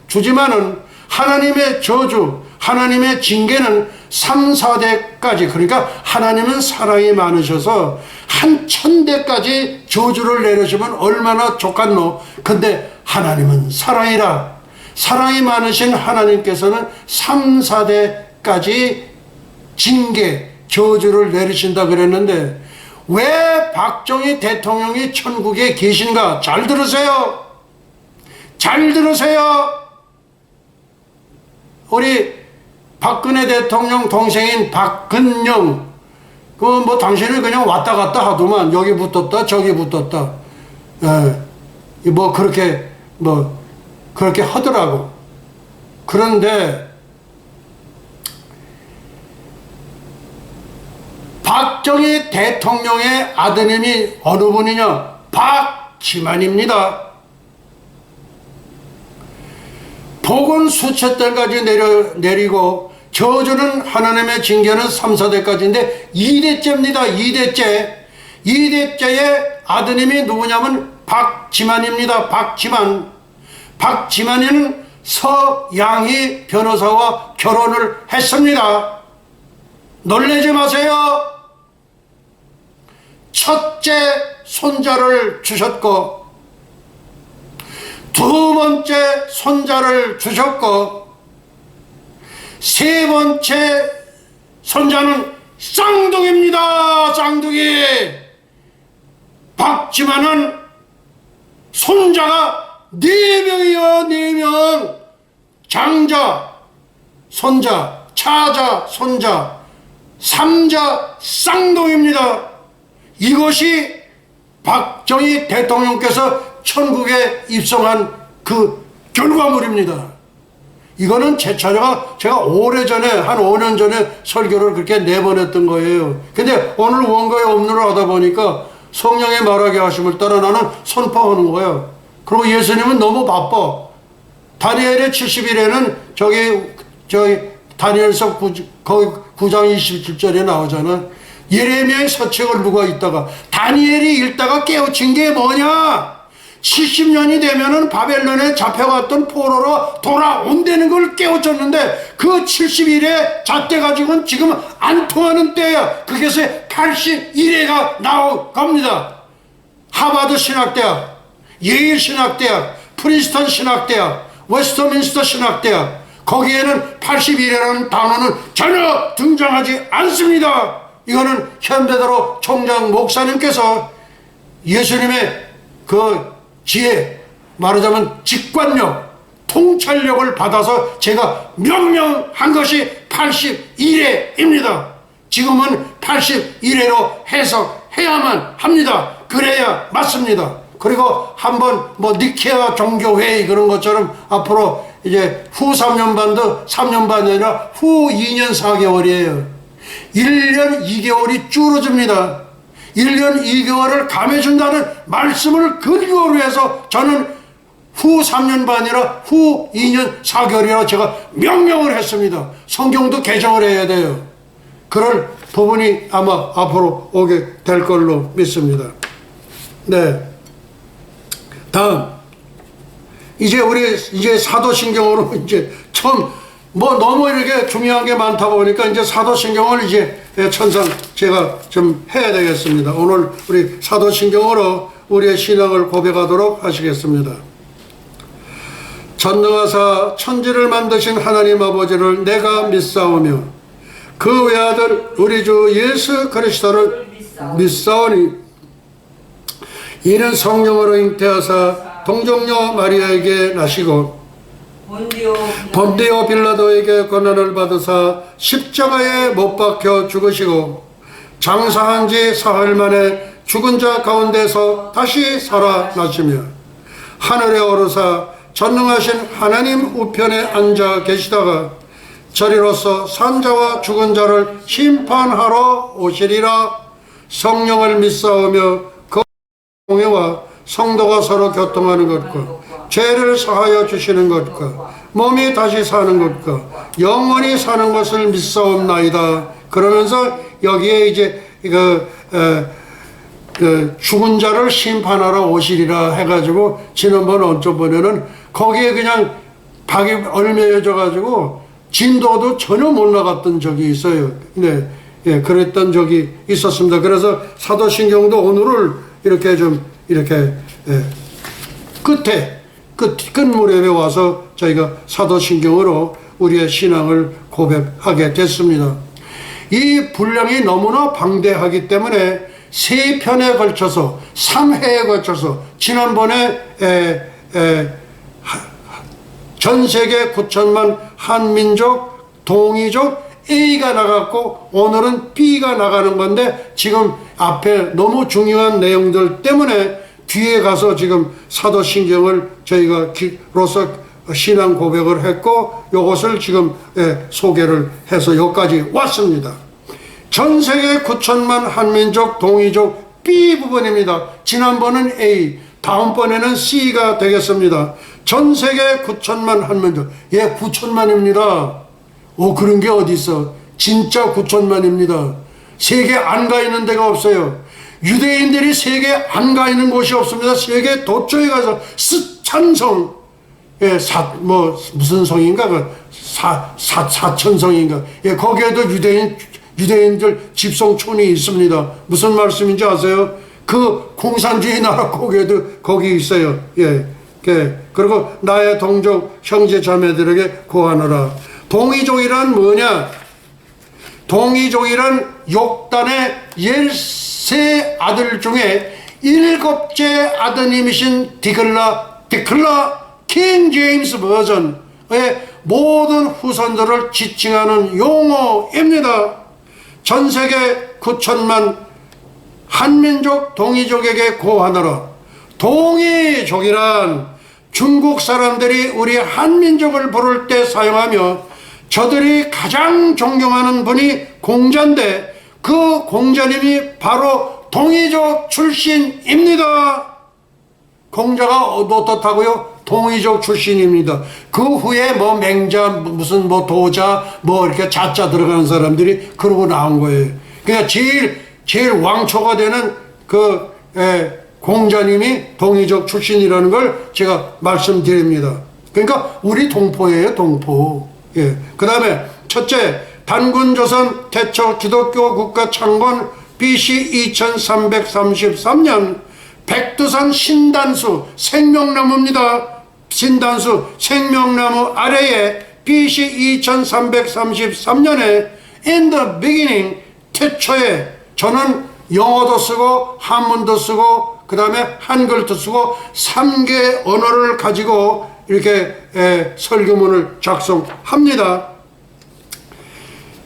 주지만은 하나님의 저주, 하나님의 징계는 3, 4대까지, 그러니까 하나님은 사랑이 많으셔서 한 1000대까지 저주를 내리시면 얼마나 좋겠노. 근데 하나님은 사랑이라. 사랑이 많으신 하나님께서는 3, 4대까지 징계, 저주를 내리신다 그랬는데 왜 박정희 대통령이 천국에 계신가? 잘 들으세요. 잘 들으세요. 우리 박근혜 대통령 동생인 박근영, 당신은 그냥 왔다 갔다 하더만, 여기 붙었다 저기 붙었다, 그렇게 하더라고. 그런데 박정희 대통령의 아드님이 어느 분이냐? 박지만입니다. 복은 수천 대까지 내리고 저주는 하나님의 징계는 3, 4대까지인데 2대째입니다. 2대째의 아드님이 누구냐면 박지만입니다. 박지만이는 서양희 변호사와 결혼을 했습니다. 놀라지 마세요. 첫째 손자를 주셨고 두 번째 손자를 주셨고 세 번째 손자는 쌍둥이입니다. 쌍둥이. 박지만은 손자가 4명이요. 4명. 장자, 손자, 차자, 손자, 삼자 쌍둥이입니다. 이것이 박정희 대통령께서 천국에 입성한 그 결과물입니다. 이거는 제가 오래전에, 한 5년 전에 설교를 그렇게 내보냈던 거예요. 근데 오늘 원가에 업로를 하다 보니까 성령의 말하게 하심을 따라 나는 선포하는 거야. 그리고 예수님은 너무 바빠. 다니엘의 70일에는 저기 다니엘서 9장 27절에 나오잖아. 예레미야의 서책을 누가 읽다가, 다니엘이 읽다가 깨우친 게 뭐냐? 70년이 되면은 바벨론에 잡혀갔던 포로로 돌아온다는 걸 깨우쳤는데, 그 70일에 잣대가지고는 지금 안 통하는 때야. 그게서 81회가 나옵니다. 하버드 신학대학, 예일 신학대학, 프린스턴 신학대학, 웨스터민스터 신학대학, 거기에는 81회라는 단어는 전혀 등장하지 않습니다. 이거는 현대대로 총장 목사님께서 예수님의 그 지혜, 말하자면 직관력, 통찰력을 받아서 제가 명명한 것이 81회입니다. 지금은 81회로 해석해야만 합니다. 그래야 맞습니다. 그리고 한번 니케아 종교회의 그런 것처럼 앞으로 이제 후 3년반도 3년반이 아니라 후 2년 4개월이에요. 1년 2개월이 줄어듭니다. 1년 2개월을 감해준다는 말씀을 근거로 해서 저는 후 3년 반이라 후 2년 4개월이라 제가 명령을 했습니다. 성경도 개정을 해야 돼요. 그럴 부분이 아마 앞으로 오게 될 걸로 믿습니다. 네. 다음. 이제 사도신경으로 이제 처음 너무 이렇게 중요한 게 많다 보니까 이제 사도신경을 이제 천상 제가 좀 해야 되겠습니다. 오늘 우리 사도신경으로 우리의 신앙을 고백하도록 하시겠습니다. 전능하사 천지를 만드신 하나님 아버지를 내가 믿사오며 그 외아들 우리 주 예수 그리스도를 믿사오니 이는 성령으로 잉태하사 동정녀 마리아에게 나시고 본디오 빌라도에게 고난을 받으사 십자가에 못 박혀 죽으시고 장사한 지 사흘 만에 죽은 자 가운데서 다시 살아나시며 하늘에 오르사 전능하신 하나님 우편에 앉아 계시다가 저리로서 산자와 죽은 자를 심판하러 오시리라. 성령을 믿사오며 그 공회와 성도가 서로 교통하는 것과 죄를 사하여 주시는 것과 몸이 다시 사는 것과 영원히 사는 것을 믿사옵나이다. 그러면서 여기에 이제 죽은 자를 심판하러 오시리라 해가지고 지난번 어쩌번에는 거기에 그냥 박이 얽매여져 가지고 진도도 전혀 못 나갔던 적이 있어요. 네, 예, 그랬던 적이 있었습니다. 그래서 사도신경도 오늘을 이렇게 좀 이렇게 끝 무렵에 와서 저희가 사도신경으로 우리의 신앙을 고백하게 됐습니다. 이 분량이 너무나 방대하기 때문에 3편에 걸쳐서 3회에 걸쳐서 지난번에 전 세계 9천만 한민족 동이족 A가 나갔고 오늘은 B가 나가는 건데 지금 앞에 너무 중요한 내용들 때문에 뒤에 가서 지금 사도신경을 저희가 로서 신앙 고백을 했고 요것을 지금 소개를 해서 여기까지 왔습니다. 전 세계 9천만 한민족 동이족 B 부분입니다. 지난번은 A, 다음번에는 C가 되겠습니다. 전 세계 9천만 한민족, 9천만입니다. 그런 게 어디 있어? 진짜 9천만입니다. 세계 안 가 있는 데가 없어요. 유대인들이 세계 안 가 있는 곳이 없습니다. 세계 도처에 가서 스찬성, 무슨 성인가? 사천성인가? 거기에도 유대인들 집성촌이 있습니다. 무슨 말씀인지 아세요? 그 공산주의 나라 거기에도 거기 있어요. 그리고 나의 동족 형제 자매들에게 고하노라. 동이족이란 뭐냐? 동이족이란 욕단의 13 아들 중에 7째 아드님이신 디클라 킹 제임스 버전의 모든 후손들을 지칭하는 용어입니다. 전 세계 9천만 한민족 동이족에게 고하노라. 동이족이란 중국 사람들이 우리 한민족을 부를 때 사용하며 저들이 가장 존경하는 분이 공자인데 그 공자님이 바로 동이족 출신입니다. 공자가 어떻다고요? 동이족 출신입니다. 그 후에 뭐 맹자, 무슨 뭐 도자, 뭐 이렇게 자자 들어가는 사람들이 그러고 나온 거예요. 그러니까 제일 왕초가 되는 공자님이 동이족 출신이라는 걸 제가 말씀드립니다. 그러니까 우리 동포예요, 동포. 예. 그 다음에 첫째, 단군조선 태초 기독교 국가 창건 BC 2333년 백두산 신단수 생명나무입니다. 신단수 생명나무 아래에 BC 2333년에 in the beginning 태초에 저는 영어도 쓰고 한문도 쓰고 그 다음에 한글도 쓰고 3개 언어를 가지고 이렇게 설교문을 작성합니다.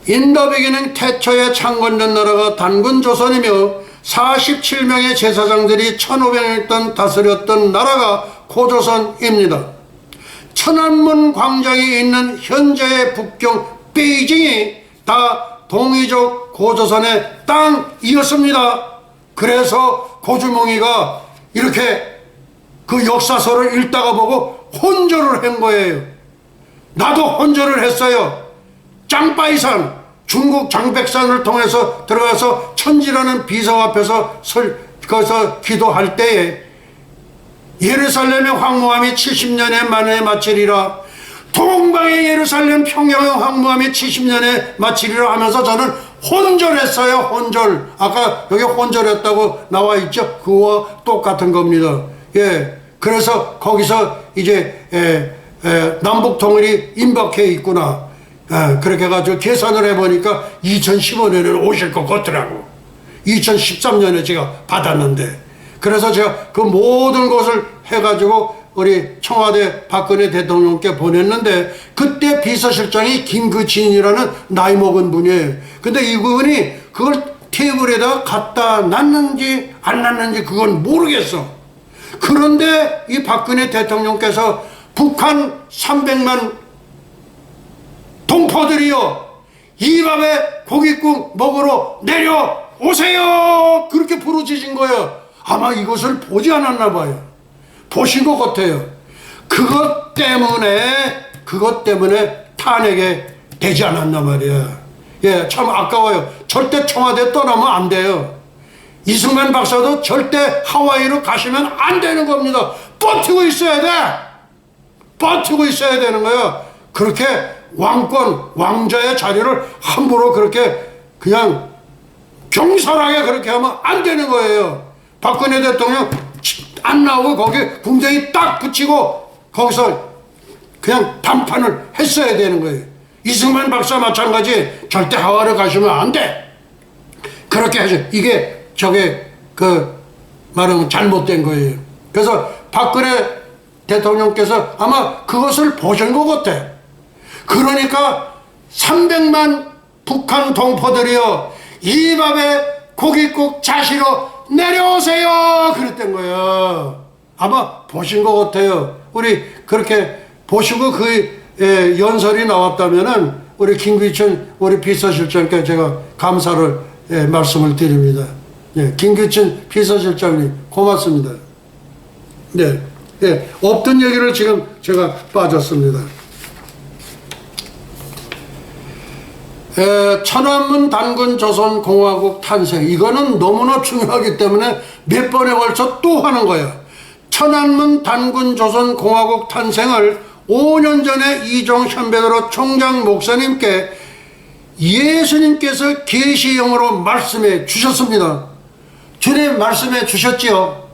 in the beginning 태초에 창건된 나라가 단군조선이며 47명의 제사장들이 1500년 다스렸던 나라가 고조선입니다. 천안문 광장이 있는 현재의 북경 베이징이 다 동이족 고조선의 땅이었습니다. 그래서 고주몽이가 이렇게 그 역사서를 읽다가 보고 혼절을 한 거예요. 나도 혼절을 했어요. 짱바이산 중국 장백산을 통해서 들어가서 천지라는 비서 앞에서 거기서 기도할 때에 예루살렘의 황무함이 70년에 만에 마치리라, 동방의 예루살렘 평양의 황무함이 70년에 마치리라 하면서 저는 혼절했어요. 혼절. 아까 여기 혼절했다고 나와 있죠. 그거와 똑같은 겁니다. 예. 그래서 거기서 이제 남북통일이 임박해 있구나. 그렇게 해가지고 계산을 해보니까 2015년에는 오실 것 같더라고. 2013년에 제가 받았는데, 그래서 제가 그 모든 것을 해가지고 우리 청와대 박근혜 대통령께 보냈는데, 그때 비서실장이 김그진이라는 나이 먹은 분이에요. 근데 이분이 그걸 테이블에다가 갖다 놨는지 안 놨는지 그건 모르겠어. 그런데 이 박근혜 대통령께서 북한 300만 동포들이요, 이 밤에 고깃국 먹으러 내려오세요, 그렇게 부르짖은 거예요. 아마 이것을 보지 않았나 봐요. 보신 것 같아요. 그것 때문에 탄핵에 되지 않았나 말이야. 예, 참 아까워요. 절대 청와대 떠나면 안 돼요. 이승만 박사도 절대 하와이로 가시면 안 되는 겁니다. 버티고 있어야 돼. 버티고 있어야 되는 거야. 그렇게 왕권, 왕자의 자리를 함부로 그렇게 그냥 경솔하게 그렇게 하면 안 되는 거예요. 박근혜 대통령 안 나오고 거기 궁정이 딱 붙이고 거기서 그냥 단판을 했어야 되는 거예요. 이승만 박사 마찬가지. 절대 하와이로 가시면 안 돼. 그렇게 하죠. 이게 저게 말하면 잘못된 거예요. 그래서 박근혜 대통령께서 아마 그것을 보신 것 같아. 그러니까 300만 북한 동포들이요, 이 밤에 고깃국 자시러 내려오세요, 그랬던 거예요. 아마 보신 것 같아요. 우리 그렇게 보시고 연설이 나왔다면은 우리 김규천 우리 비서실장께 제가 감사를 말씀을 드립니다. 예, 김규천 비서실장님 고맙습니다. 네, 없던 얘기를 지금 제가 빠졌습니다. 천안문 단군 조선공화국 탄생, 이거는 너무나 중요하기 때문에 몇 번에 걸쳐 또 하는 거예요. 천안문 단군 조선공화국 탄생을 5년 전에 이종 현배도로 총장 목사님께 예수님께서 계시형으로 말씀해 주셨습니다. 주님 말씀해 주셨지요.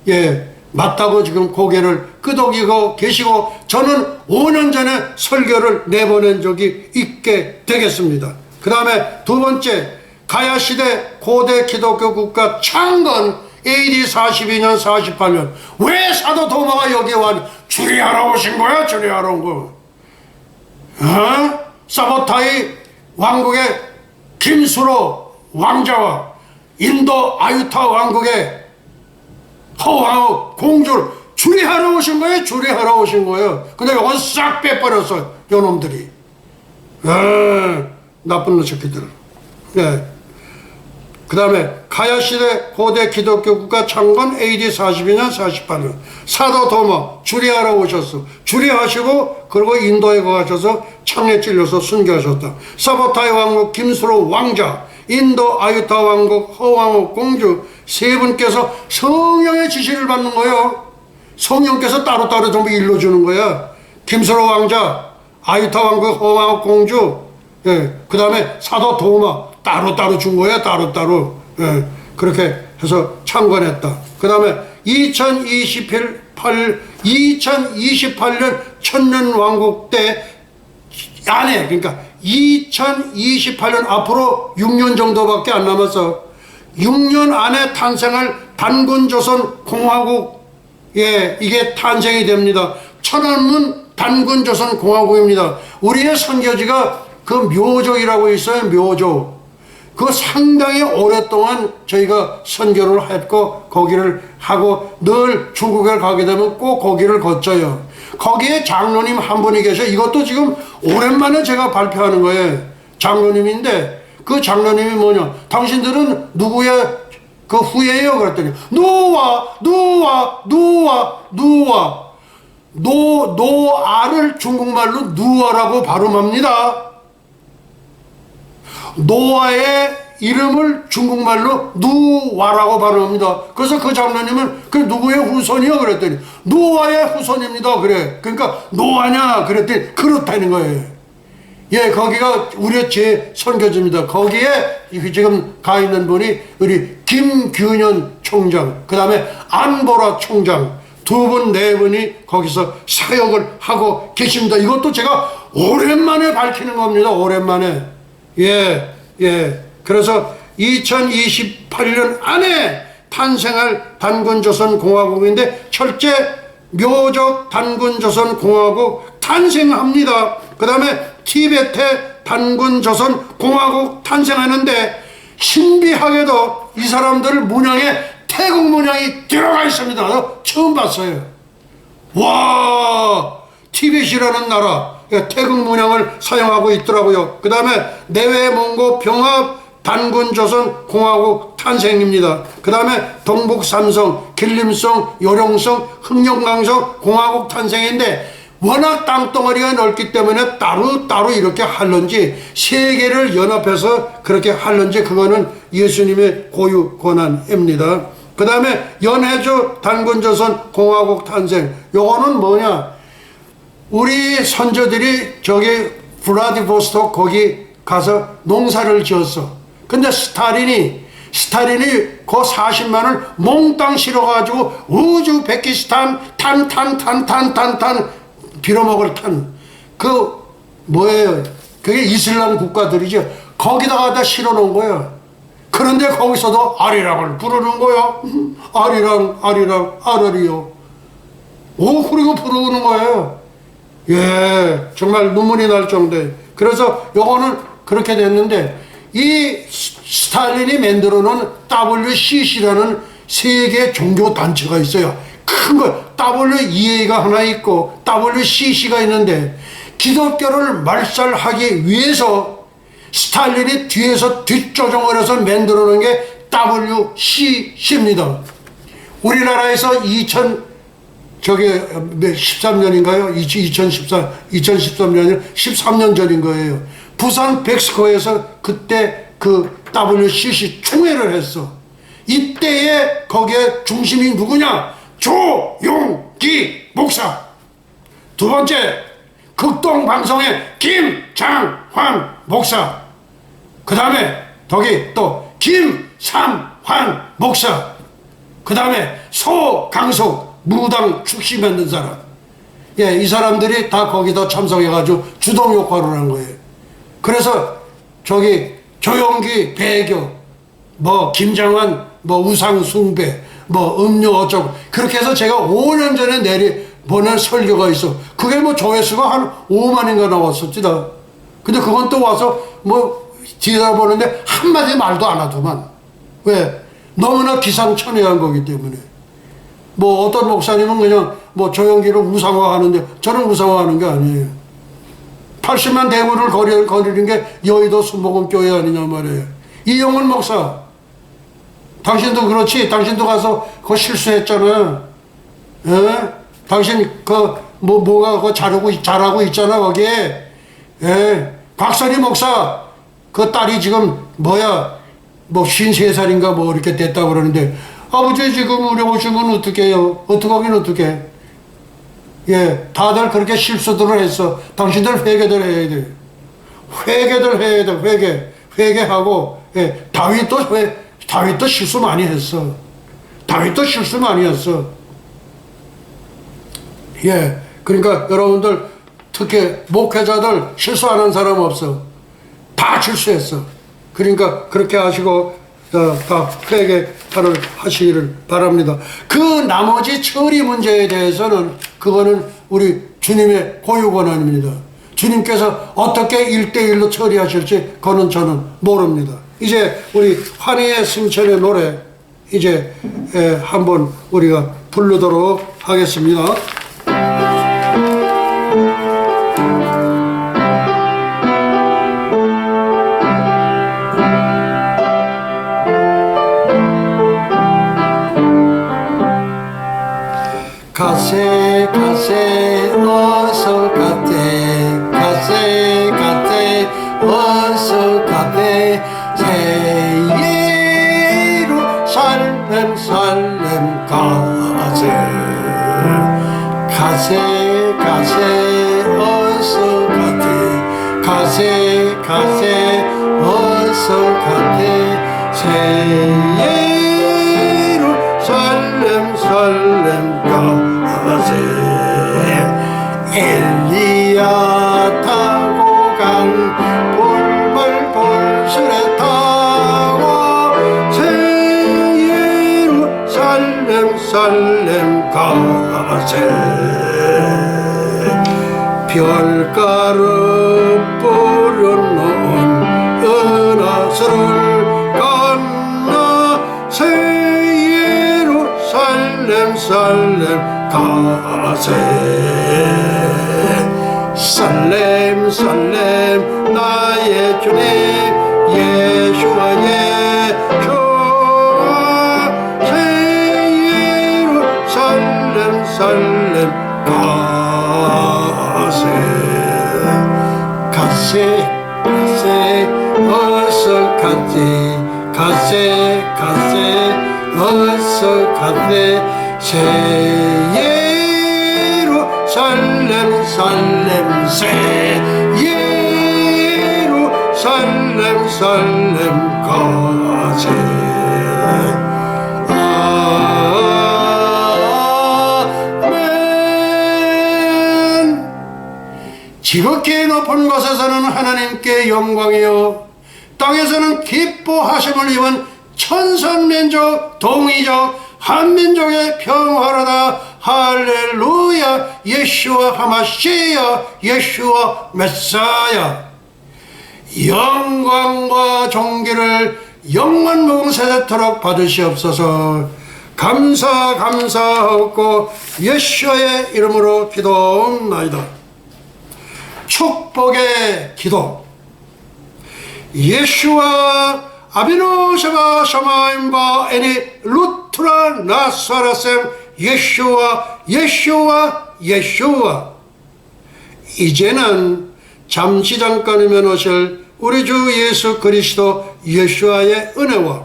예, 맞다고 지금 고개를 끄덕이고 계시고, 저는 5년 전에 설교를 내보낸 적이 있게 되겠습니다. 그 다음에 두 번째, 가야시대 고대 기독교 국가 창건 AD 42년 48년 왜 사도 도마가 여기 왔니? 주리하러 오신 거야. 주리하러 온 거. 사보타이 왕국의 김수로 왕자와 인도 아유타 왕국의 허왕의 공주를 주리하러 오신 거예요. 주리하러 오신 거예요. 근데 이건 싹 빼버렸어. 요놈들이. 나쁜 녀석들. 네. 그 다음에 가야시대 고대 기독교 국가 창건 AD 42년 48년 사도 도마 주리하러 오셨어. 주리하시고 그리고 인도에 가셔서 창에 찔려서 순교하셨다. 사보타이 왕국 김수로 왕자, 인도 아유타 왕국 허왕국 공주 세 분께서 성령의 지시를 받는 거예요. 성령께서 따로따로 전부 일러주는 거야. 김수로 왕자, 아유타 왕국 허왕국 공주, 그 다음에 사도 도마 따로따로 준 거야. 따로따로. 그렇게 해서 창건했다. 그 다음에 2028년 천년왕국 때 안에, 그러니까 2028년 앞으로 6년 정도밖에 안 남았어. 6년 안에 탄생할 단군조선공화국, 이게 탄생이 됩니다. 천안문 단군조선공화국입니다. 우리의 선교지가 그 묘족이라고 있어요. 묘족. 그 상당히 오랫동안 저희가 선교를 했고 거기를 하고 늘 중국에 가게 되면 꼭 거기를 거쳐요. 거기에 장로님 한 분이 계셔. 이것도 지금 오랜만에 제가 발표하는 거예요. 장로님인데 그 장로님이 뭐냐, 당신들은 누구의 그 후예예요? 그랬더니 노아를 중국말로 누아라고 발음합니다. 노아의 이름을 중국말로 누와라고 발음합니다. 그래서 그 장로님은 그 누구의 후손이요? 그랬더니 노아의 후손입니다. 그래. 그러니까 노아냐? 그랬더니 그렇다는 거예요. 거기가 우리의 제 선교지입니다. 거기에 지금 가 있는 분이 우리 김균현 총장, 그 다음에 안보라 총장, 두 분, 네 분이 거기서 사역을 하고 계십니다. 이것도 제가 오랜만에 밝히는 겁니다. 오랜만에. 그래서 2028년 안에 탄생할 단군조선공화국인데 철제 묘적 단군조선공화국 탄생합니다. 그 다음에 티베트의 단군조선공화국 탄생하는데 신비하게도 이 사람들 문양에 태국 문양이 들어가 있습니다. 처음 봤어요. 와, 티벳이라는 나라 태국 문양을 사용하고 있더라고요. 그 다음에 내외몽고 병합 단군조선 공화국 탄생입니다. 그 다음에 동북삼성, 길림성, 요령성, 흑룡강성 공화국 탄생인데 워낙 땅덩어리가 넓기 때문에 따로 이렇게 할런지 세 개를 연합해서 그렇게 할런지 그거는 예수님의 고유 권한입니다. 그 다음에 연해주 단군조선 공화국 탄생, 요거는 뭐냐, 우리 선조들이 저기 블라디보스토크 거기 가서 농사를 지었어. 근데 스탈린이 그 40만을 몽땅 실어가지고 우즈베키스탄 탄 빌어먹을 탄 그 뭐예요, 그게 이슬람 국가들이죠. 거기다가 다 실어놓은 거야. 그런데 거기서도 아리랑을 부르는 거야. 아리랑이요. 그리고 부르는 거예요. 정말 눈물이 날 정도예요. 그래서 요거는 그렇게 됐는데 이 스탈린이 만들어 놓은 WCC라는 세계 종교 단체가 있어요. 큰 거 WEA가 하나 있고 WCC가 있는데 기독교를 말살하기 위해서 스탈린이 뒤에서 뒷조정을 해서 만들어 놓은 게 WCC입니다. 우리나라에서 13년인가요? 2013년이 13년 전인 거예요. 부산 백스코에서 그때 그 WCC 총회를 했어. 이때에 거기에 중심이 누구냐? 조용기 목사. 두 번째, 극동방송의 김장환 목사. 그 다음에 거기 또 김삼환 목사. 그 다음에 소강석 무당 축시 만든 사람. 이 사람들이 다 거기다 참석해가지고 주동 역할을 한 거예요. 그래서 저기 조용기 배교, 뭐 김장환, 뭐 우상숭배, 뭐 음료 어쩌고 그렇게 해서 제가 5년 전에 보낸 설교가 있어. 그게 뭐 조회수가 한 5만인가 나왔었지다. 근데 그건 또 와서 뭐 뒤돌아보는데 한마디 말도 안 하더만. 왜? 너무나 기상천외한 거기 때문에. 뭐 어떤 목사님은 그냥 뭐 조용기를 우상화하는데 저는 우상화하는 게 아니에요. 80만 대문을 거리는 게 여의도 순복음교회 아니냐 말이에요. 이영훈 목사, 당신도 그렇지. 당신도 가서 그거 실수했잖아. 예? 당신 뭐가 그거 잘하고 있잖아 거기에. 예? 박선희 목사 그 딸이 지금 뭐야 뭐 53살인가 뭐 이렇게 됐다고 그러는데, 아버지 지금 우리 오시면 어떻게 해요? 어떻게 하긴 어떻게. 예, 다들 그렇게 실수들을 했어. 당신들 회개들 해야 돼. 회개들 해야 돼. 회개하고. 예, 다윗도 실수 많이 했어. 다윗도 실수 많이 했어. 예, 그러니까 여러분들 특히 목회자들 실수 안 한 사람 없어. 다 실수했어. 그러니까 그렇게 하시고 다 회개를 하시기를 바랍니다. 그 나머지 처리 문제에 대해서는 그거는 우리 주님의 고유 권한입니다. 주님께서 어떻게 1대1로 처리하실지 그거는 저는 모릅니다. 이제 우리 환희의 승천의 노래 이제 한번 우리가 부르도록 하겠습니다. 가세 가세 어서 가세 가세 가세 어서 가세 새 예루살렘 살렘 가세 가세 가세 어서 가세 가세 가세 어서 가세 새 예루살렘 살렘 가세 엘리야 타고 간 볼발 볼술에 타고 새 예루살렘 살렘 가세 별가루 뿌려놓은 은하수를 건너 새 예루살렘 살렘 가세 살렘 살렘 나의 주님 예수와 예수와 새 예루살렘 살렘 가세 가세 가세 어서 가세 가세 가세 어서 가세 새 예루살렘 살렘 새 예루살렘 살렘 가세 아멘. 지극히 높은 곳에서는 하나님께 영광이요 땅에서는 기뻐하심을 입은 천선민족 동이족 한민족의 평화로다. 할렐루야. 예수와 하마시야 예수와 메사야. 영광과 존귀를 영원 무궁세대토록 받으시옵소서. 감사하고 예수의 이름으로 기도옵나이다. 축복의 기도. 예수와 아비노 샤바 샤마임바 에니 루트라 나사라셈 예수와 이제는 잠시 잠깐이면 오실 우리 주 예수 그리스도 예수와의 은혜와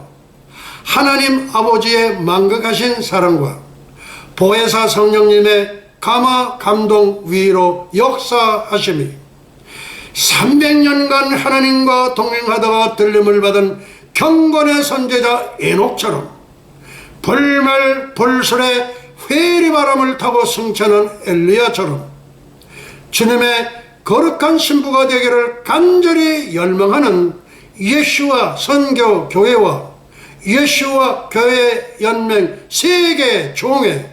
하나님 아버지의 만극하신 사랑과 보혜사 성령님의 감화 감동 위로 역사하심이 300년간 하나님과 동행하다가 들림을 받은 경건의 선제자 에녹처럼 불말 불술에 회리바람을 타고 승천한 엘리야처럼 주님의 거룩한 신부가 되기를 간절히 열망하는 예수와 선교 교회와 예수와 교회 연맹 세계 종회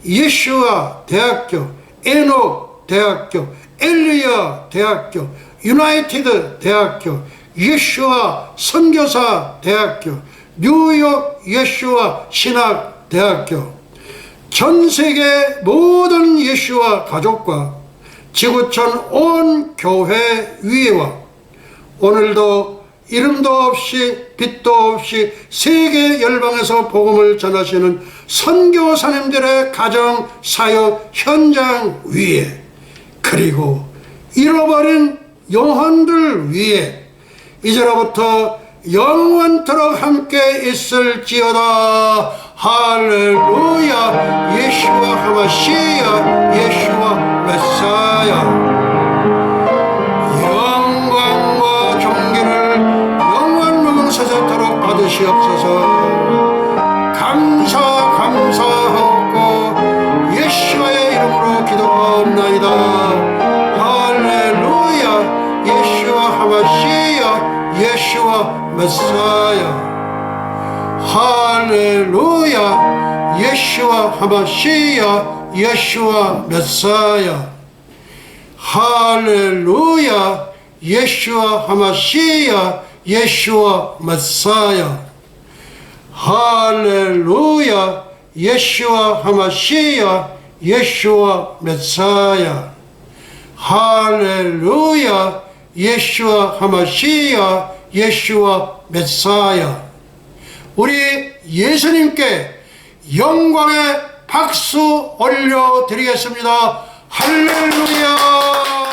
예수와 대학교 에녹 대학교 엘리야 대학교 유나이티드 대학교 예수와 선교사 대학교 뉴욕 예수와 신학 대학교 전 세계 모든 예수와 가족과 지구촌 온 교회 위에와 오늘도 이름도 없이 빛도 없이 세계 열방에서 복음을 전하시는 선교사님들의 가정 사역 현장 위에 그리고 잃어버린 영혼들 위에 이제로부터 영원토록 함께 있을지어다. 할렐루야. 예수와 하마시야. 예수와 메사야. 영광과 존귀를 영원 무궁세세토록 받으시옵소서. 감사하고 예수와의 이름으로 기도하옵나이다. 할렐루야. 예수와 하마시야. 예수와 메사야. 할렐루야. 예수와 하마시야. 예수와 메사야. 할렐루야. 예수와 하마시야. 예수와 메사야. 할렐루야. 예수와 하마시야. 예수와 메사야. 할렐루야. 예수와 하마시야. 예수와 메사야. 우리 예수님께 영광의 박수 올려드리겠습니다. 할렐루야.